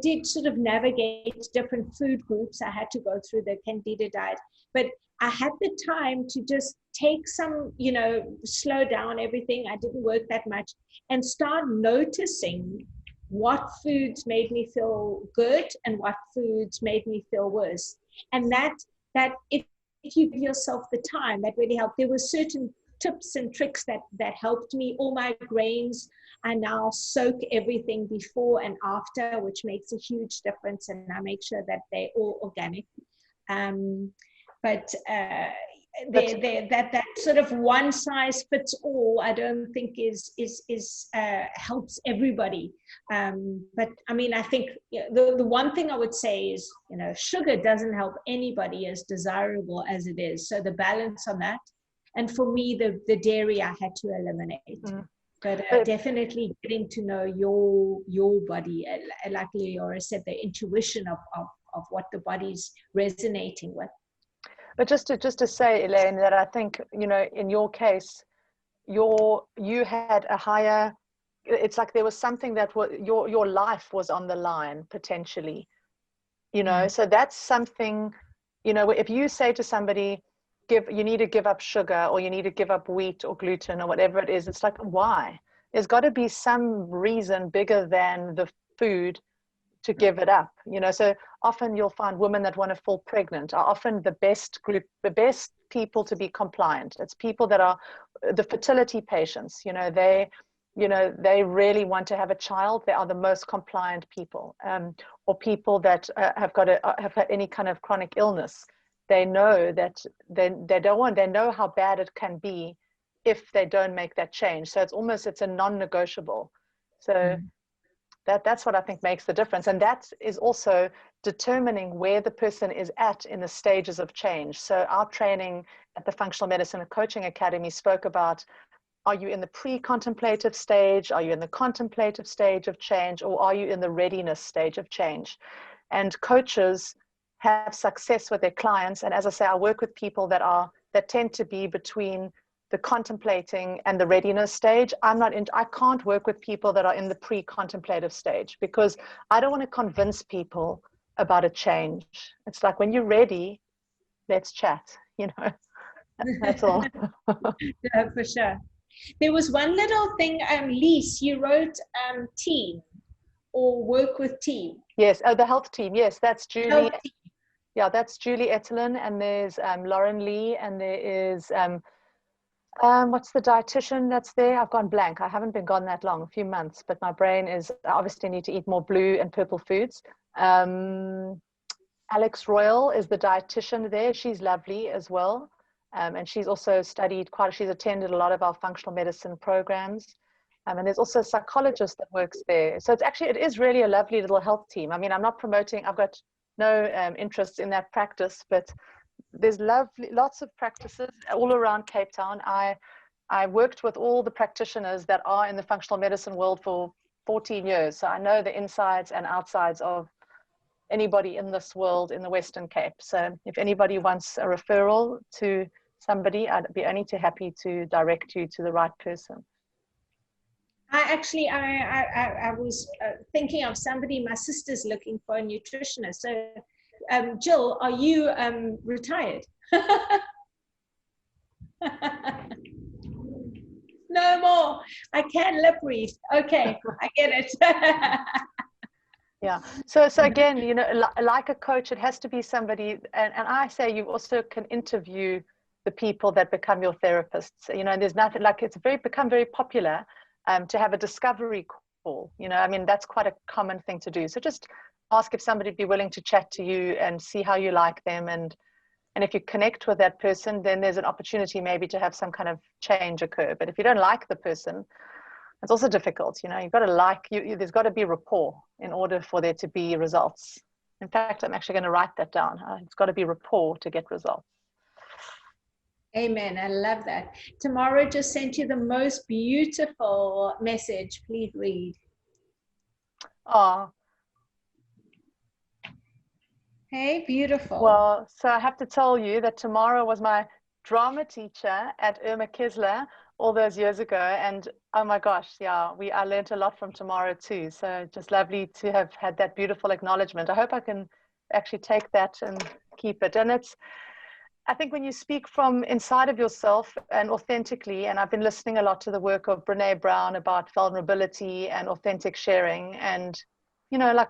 did sort of navigate different food groups. I had to go through the Candida diet, but I had the time to just take some, you know, slow down everything. I didn't work that much and start noticing what foods made me feel good and what foods made me feel worse. And that if you give yourself the time, that really helped. There were certain tips and tricks that helped me. All my grains, I now soak everything before and after, which makes a huge difference, and I make sure that they're all organic. But that sort of one size fits all, I don't think is helps everybody. But I mean, I think the one thing I would say is, you know, sugar doesn't help anybody, as desirable as it is. So the balance on that, and for me, the dairy I had to eliminate. But definitely getting to know your body, like Leora said, the intuition of what the body's resonating with. But just to say, Elaine, that I think, you know, in your case, you had a higher, it's like there was something that was, your life was on the line potentially, you know. So that's something, you know, if you say to somebody, you need to give up sugar, or you need to give up wheat or gluten or whatever it is, it's like, why? There's got to be some reason bigger than the food to give it up, you know. So often you'll find women that want to fall pregnant are often the best group, the best people to be compliant. It's people that are the fertility patients, you know, they really want to have a child. They are the most compliant people, or people that have had any kind of chronic illness. They know that they know how bad it can be if they don't make that change. So it's a non-negotiable. So that's what I think makes the difference. And that is also determining where the person is at in the stages of change. So our training at the Functional Medicine and Coaching Academy spoke about, are you in the pre-contemplative stage? Are you in the contemplative stage of change? Or are you in the readiness stage of change? And coaches have success with their clients. And as I say, I work with people that tend to be between the contemplating and the readiness stage. I can't work with people that are in the pre-contemplative stage, because I don't want to convince people about a change. It's like, when you're ready, let's chat, you know. That's all. Yeah, for sure. There was one little thing, Lise, you wrote team or work with team. Yes, the health team. Yes, that's Julie. Yeah, that's Julie Ettelin, and there's Lauren Lee, and there is what's the dietitian that's there? I've gone blank. I haven't been gone that long, a few months, but my brain is, I obviously need to eat more blue and purple foods. Alex Royal is the dietitian there. She's lovely as well. And she's also studied she's attended a lot of our functional medicine programs. And there's also a psychologist that works there. So it is really a lovely little health team. I mean, I'm not promoting, I've got no interest in that practice, but there's lots of practices all around Cape Town. I worked with all the practitioners that are in the functional medicine world for 14 years. So I know the insides and outsides of anybody in this world in the Western Cape. So if anybody wants a referral to somebody, I'd be only too happy to direct you to the right person. I was thinking of somebody. My sister's looking for a nutritionist. So Jill, are you retired? No more. I can lip read. Okay, I get it. Yeah. So again, you know, like a coach, it has to be somebody, and I say you also can interview the people that become your therapists. You know, and there's nothing like, it's become very popular to have a discovery call. You know, I mean, that's quite a common thing to do. So just ask if somebody would be willing to chat to you and see how you like them. And if you connect with that person, then there's an opportunity maybe to have some kind of change occur. But if you don't like the person, it's also difficult. You know, you've got to there's got to be rapport in order for there to be results. In fact, I'm actually going to write that down. It's got to be rapport to get results. Amen. I love that. Tamara just sent you the most beautiful message. Please read. Oh. Hey, beautiful. Well, so I have to tell you that tomorrow was my drama teacher at Irma Kisler all those years ago, and oh my gosh, yeah, I learned a lot from tomorrow too. So just lovely to have had that beautiful acknowledgement. I hope I can actually take that and keep it. And I think when you speak from inside of yourself and authentically, and I've been listening a lot to the work of Brene Brown about vulnerability and authentic sharing, and you know,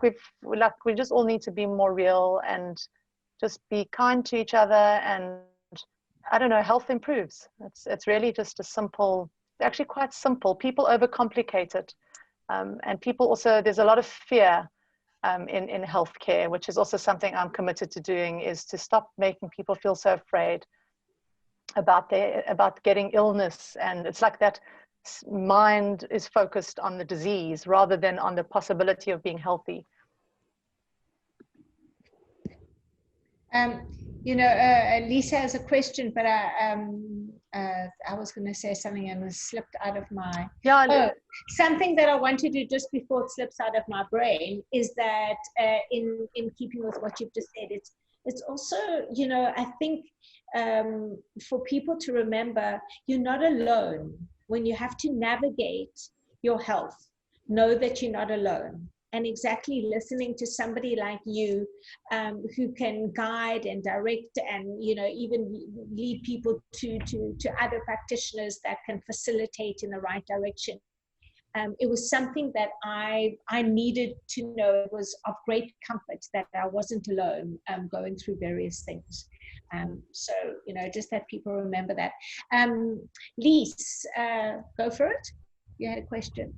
we just all need to be more real and just be kind to each other, and I don't know, health improves. It's really just a simple, actually quite simple. People overcomplicate it, and people also, there's a lot of fear in healthcare, which is also something I'm committed to doing, is to stop making people feel so afraid about getting illness. And it's like that mind is focused on the disease rather than on the possibility of being healthy. You know, Lisa has a question, but I was going to say something and it slipped out of my. Yeah. Oh, something that I want to do just before it slips out of my brain is that in keeping with what you've just said, it's also, you know, I think for people to remember, you're not alone when you have to navigate your health. Know that you're not alone. And exactly listening to somebody like you who can guide and direct and, you know, even lead people to other practitioners that can facilitate in the right direction. It was something that I needed to know. It was of great comfort that I wasn't alone going through various things. So, you know, just that people remember that. Lise, go for it. You had a question.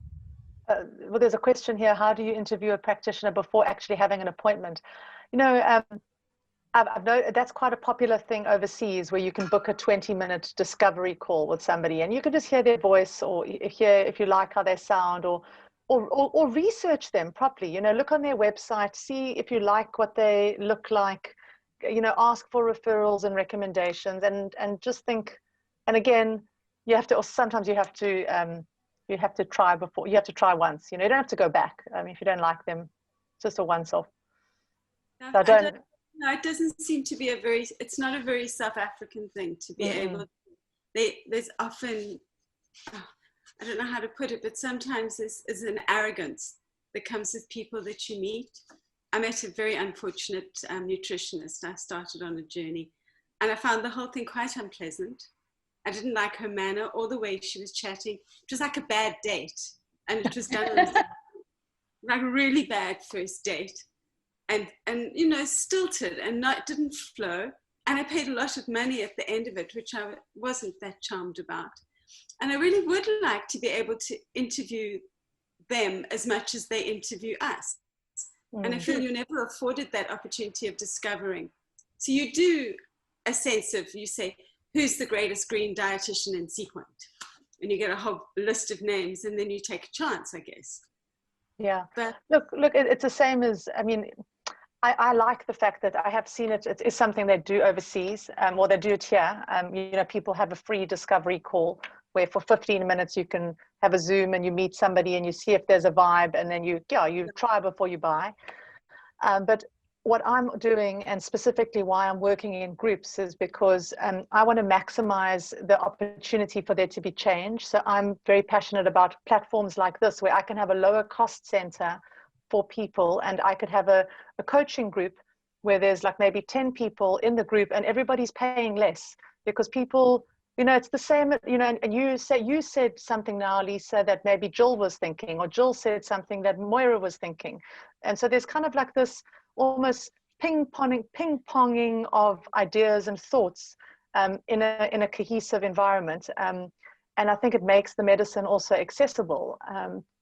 Well, there's a question here. How do you interview a practitioner before actually having an appointment? You know, I've known that's quite a popular thing overseas, where you can book a 20-minute discovery call with somebody and you can just hear their voice, or hear, if you like, how they sound, or research them properly. You know, look on their website, see if you like what they look like, you know, ask for referrals and recommendations, and just think. And again, you have to, or sometimes you have to try before. You have to try once. You know, you don't have to go back. I mean, if you don't like them, it's just a once-off. So I don't. No, it doesn't seem to be it's not a very South African thing to be able. There's often, I don't know how to put it, but sometimes there's an arrogance that comes with people that you meet. I met a very unfortunate nutritionist. I started on a journey, and I found the whole thing quite unpleasant. I didn't like her manner or the way she was chatting. It was like a bad date, and it was done like a really bad first date, and you know, stilted and didn't flow. And I paid a lot of money at the end of it, which I wasn't that charmed about. And I really would like to be able to interview them as much as they interview us. And I feel you're never afforded that opportunity of discovering. So you do a sense of, you say, who's the greatest green dietitian in Sequent? And you get a whole list of names, and then you take a chance, I guess. Yeah. But look, it's the same as, I mean, I like the fact that I have seen it. It's something they do overseas, or they do it here. You know, people have a free discovery call where for 15 minutes you can have a Zoom and you meet somebody and you see if there's a vibe, and then you try before you buy. But what I'm doing, and specifically why I'm working in groups, is because I want to maximize the opportunity for there to be change. So I'm very passionate about platforms like this, where I can have a lower cost center for people, and I could have a coaching group where there's like maybe 10 people in the group and everybody's paying less, because people, you know, it's the same, you know, and you said something now, Lisa, that maybe Jill was thinking, or Jill said something that Moira was thinking. And so there's kind of like this almost ping-ponging of ideas and thoughts in a cohesive environment. And I think it makes the medicine also accessible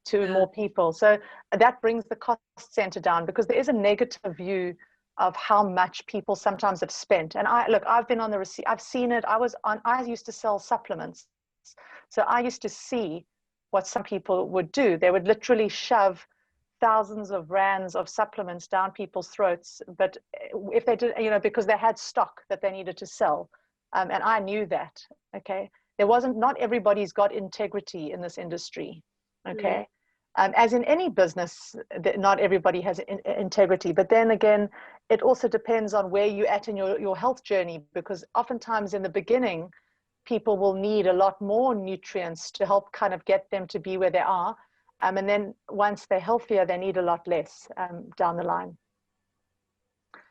to more people. So that brings the cost center down, because there is a negative view of how much people sometimes have spent. And I've been on the receipt, I've seen it. I used to sell supplements. So I used to see what some people would do. They would literally shove thousands of rands of supplements down people's throats. But if they did, you know, because they had stock that they needed to sell. And I knew that, okay? Not everybody's got integrity in this industry, okay? As in any business, not everybody has integrity, but then again, it also depends on where you're at in your health journey, because oftentimes in the beginning, people will need a lot more nutrients to help kind of get them to be where they are. And then once they're healthier, they need a lot less down the line.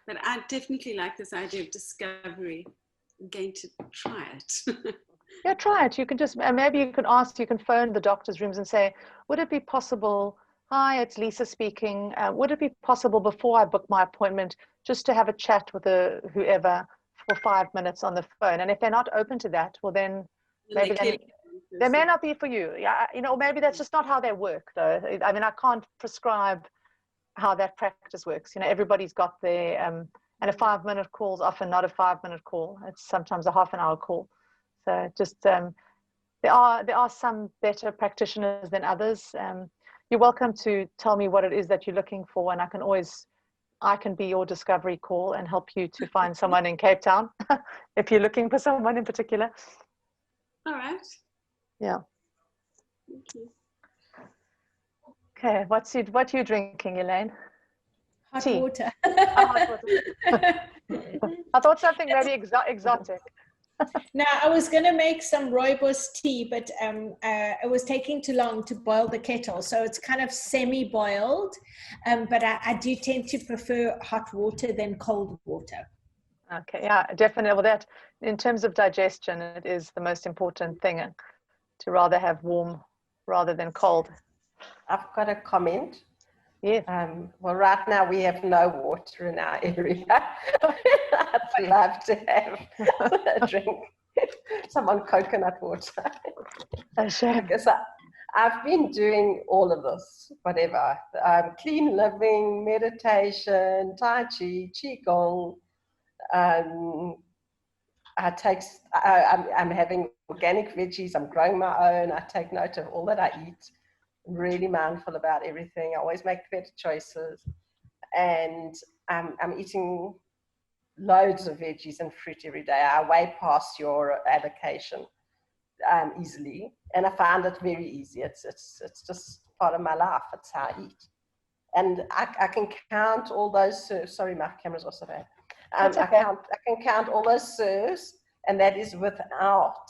But I definitely like this idea of discovery. I'm going to try it. Yeah, try it. You can just, maybe you can ask, you can phone the doctor's rooms and say, would it be possible, hi, it's Lisa speaking. Would it be possible before I book my appointment, just to have a chat with whoever for 5 minutes on the phone? And if they're not open to that, well then, maybe they may not be for you. Yeah, you know, maybe that's just not how they work though. I mean, I can't prescribe how that practice works. You know, everybody's got their, and a 5-minute call is often not a 5-minute call. It's sometimes a half-an-hour call. So just, there are some better practitioners than others. You're welcome to tell me what it is that you're looking for, and I can be your discovery call and help you to find someone in Cape Town if you're looking for someone in particular. All right. Yeah. Thank you. Okay, what are you drinking, Elaine? Hot Tea. water. Hot water. I thought something maybe exotic. Now, I was going to make some rooibos tea, but it was taking too long to boil the kettle. So it's kind of semi-boiled, but I do tend to prefer hot water than cold water. Okay, yeah, definitely. Well, that in terms of digestion, it is the most important thing to rather have warm rather than cold. I've got a comment. Yes. Well, right now we have no water in our area. I'd love to have a drink, some coconut water. Oh, sure. Because I've been doing all of this, whatever. Clean living, meditation, Tai Chi, Qigong. I'm having organic veggies. I'm growing my own. I take note of all that I eat. I'm really mindful about everything. I always make better choices. And I'm eating loads of veggies and fruit every day. I way past your allocation easily. And I find it very easy. It's just part of my life. It's how I eat. And I can count all those, sorry, my camera's also bad. I can count all those serves, and that is without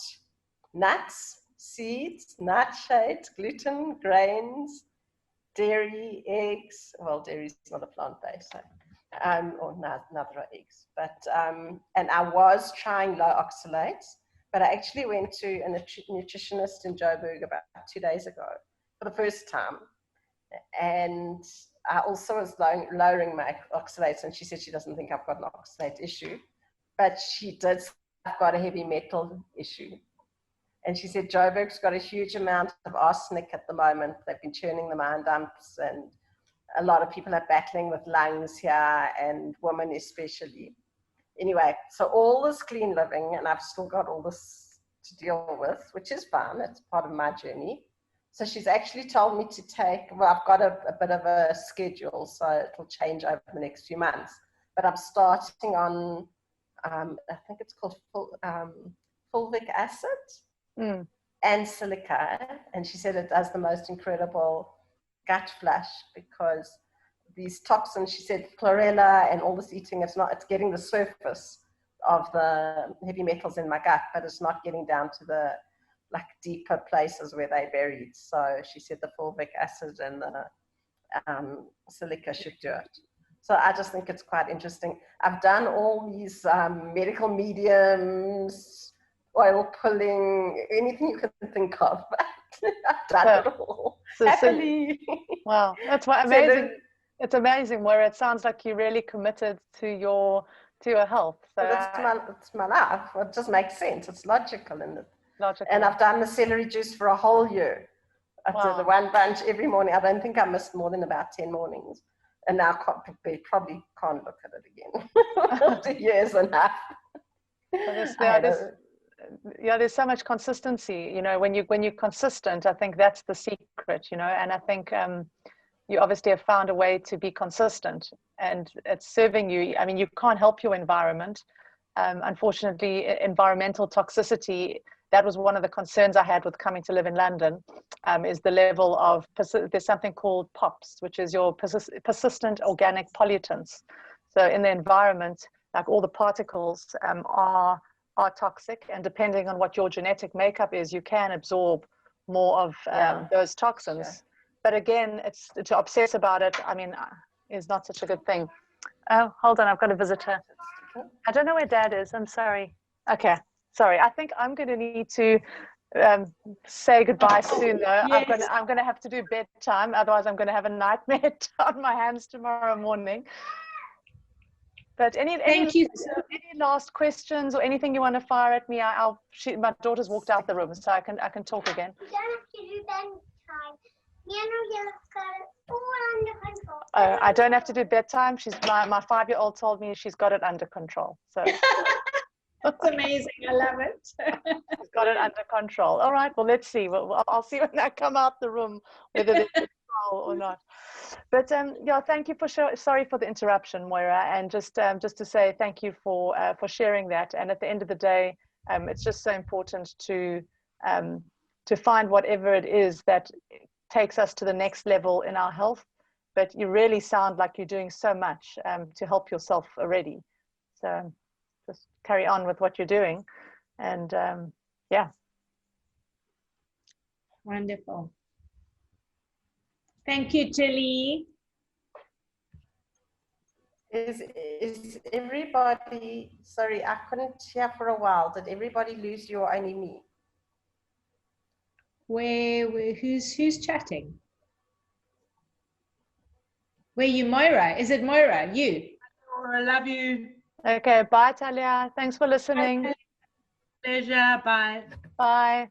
nuts, seeds, nightshades, gluten, grains, dairy, eggs. Well, dairy is not a plant-based, so, or neither are eggs. But and I was trying low oxalates, but I actually went to a nutritionist in Joburg about 2 days ago for the first time, and I also was lowering my oxalates, and she said she doesn't think I've got an oxalate issue, but she did say I've got a heavy metal issue. And she said Joburg's got a huge amount of arsenic at the moment. They've been churning the mine dumps, and a lot of people are battling with lungs here, and women especially. Anyway, so all this clean living, and I've still got all this to deal with, which is fine. It's part of my journey. So she's actually told me to take, well, I've got a bit of a schedule, so it'll change over the next few months. But I'm starting on, I think it's called fulvic acid and silica. And she said it does the most incredible gut flush, because these toxins, she said chlorella and all this eating, it's getting the surface of the heavy metals in my gut, but it's not getting down to the deeper places where they're buried. So she said the fulvic acid and the silica should do it. So I just think it's quite interesting. I've done all these medical mediums, oil pulling, anything you can think of. I've done it all. Happily. Wow, that's amazing. It's amazing where it sounds like you're really committed to your health. So it's my life. It just makes sense. It's logical, and I've done the celery juice for a whole year. I do the one bunch every morning. I don't think I missed more than about 10 mornings. And now I probably can't look at it again. After years and a half. There's so much consistency. You know, when you're consistent, I think that's the secret, you know, and I think you obviously have found a way to be consistent, and it's serving you. I mean, you can't help your environment. Unfortunately, environmental toxicity, that was one of the concerns I had with coming to live in London, is the level of, there's something called POPs, which is your persistent organic pollutants. So in the environment, like all the particles are toxic, and depending on what your genetic makeup is, you can absorb more of those toxins. Sure. But again, it's to obsess about it, I mean, is not such a good thing. Oh, hold on, I've got a visitor. I don't know where Dad is, I'm sorry. Okay, sorry, I think I'm going to need to say goodbye soon though. Yes. I'm going to have to do bedtime, otherwise I'm going to have a nightmare on my hands tomorrow morning. But any last questions or anything you want to fire at me? My daughter's walked out the room, so I can talk again. You don't have to do bedtime. You've got it all under control. Oh, I don't have to do bedtime. My 5-year-old told me she's got it under control. So that's amazing. I love it. She's got it under control. All right. Well, let's see. I'll see when I come out the room whether there's control or not. But yeah, thank you for sorry for the interruption, Moira, and just to say thank you for sharing that. And at the end of the day, it's just so important to find whatever it is that takes us to the next level in our health. But you really sound like you're doing so much to help yourself already. So just carry on with what you're doing, and yeah. Wonderful. Thank you, Julie. Is everybody, sorry, I couldn't hear for a while. Did everybody lose you or only me? Who's chatting? Where you, Moira? Is it Moira? You? I love you. Okay, bye, Talia. Thanks for listening. Bye. Pleasure. Bye. Bye.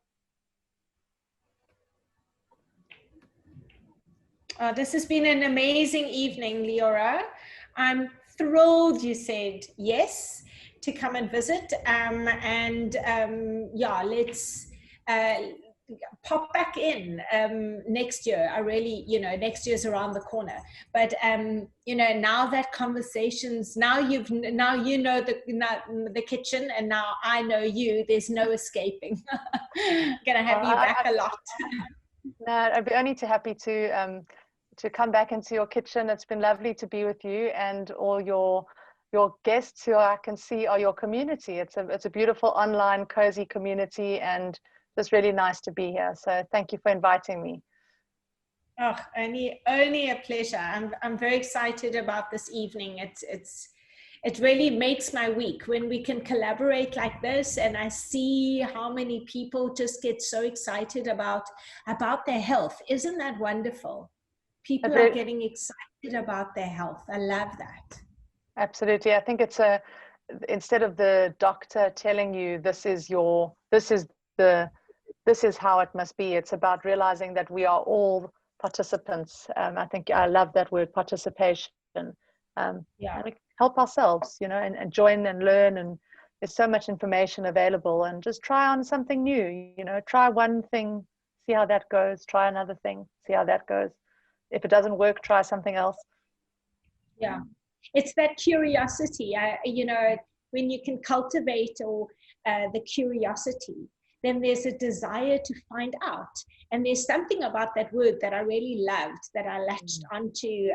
This has been an amazing evening, Leora. I'm thrilled you said yes to come and visit. Yeah, let's pop back in next year. I really, next year's around the corner. But now that conversations, now you know the kitchen, and now I know you. There's no escaping. Gonna have you back a lot. No, I'd be only too happy to come back into your kitchen. It's been lovely to be with you and all your guests who I can see are your community. It's a beautiful online cozy community, and it's really nice to be here. So thank you for inviting me. Oh, only a pleasure. I'm very excited about this evening. It really makes my week when we can collaborate like this, and I see how many people just get so excited about their health. Isn't that wonderful? People are getting excited about their health. I love that. Absolutely. I think it's instead of the doctor telling you this is how it must be, it's about realizing that we are all participants. I think I love that word, participation. Yeah. Help ourselves, and join and learn, and there's so much information available, and just try on something new, try one thing, see how that goes, try another thing, see how that goes. If it doesn't work, try something else. Yeah, it's that curiosity, when you can cultivate the curiosity, then there's a desire to find out. And there's something about that word that I really loved, that I latched onto,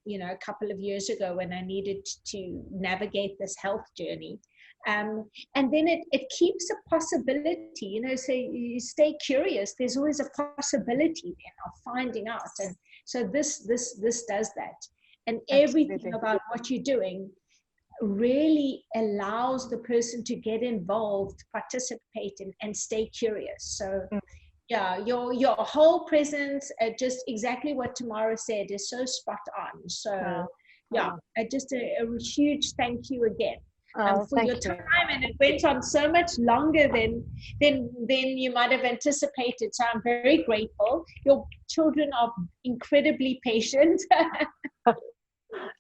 a couple of years ago when I needed to navigate this health journey. And then it keeps a possibility, so you stay curious. There's always a possibility then of finding out. And so this does that. And everything about what you're doing really allows the person to get involved, participate, and stay curious. So yeah, your whole presence, just exactly what Tamara said, is so spot on. So yeah, just a huge thank you again for your time. And it went on so much longer than you might have anticipated. So I'm very grateful. Your children are incredibly patient.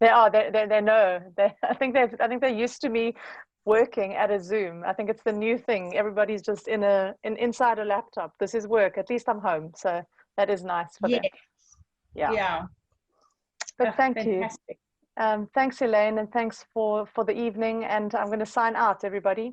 They are. They know. I think they're used to me working at a Zoom. I think it's the new thing. Everybody's just inside a laptop. This is work. At least I'm home, so that is nice for them. Yeah. But thank you. Thanks, Elaine, and thanks for the evening. And I'm going to sign out, everybody.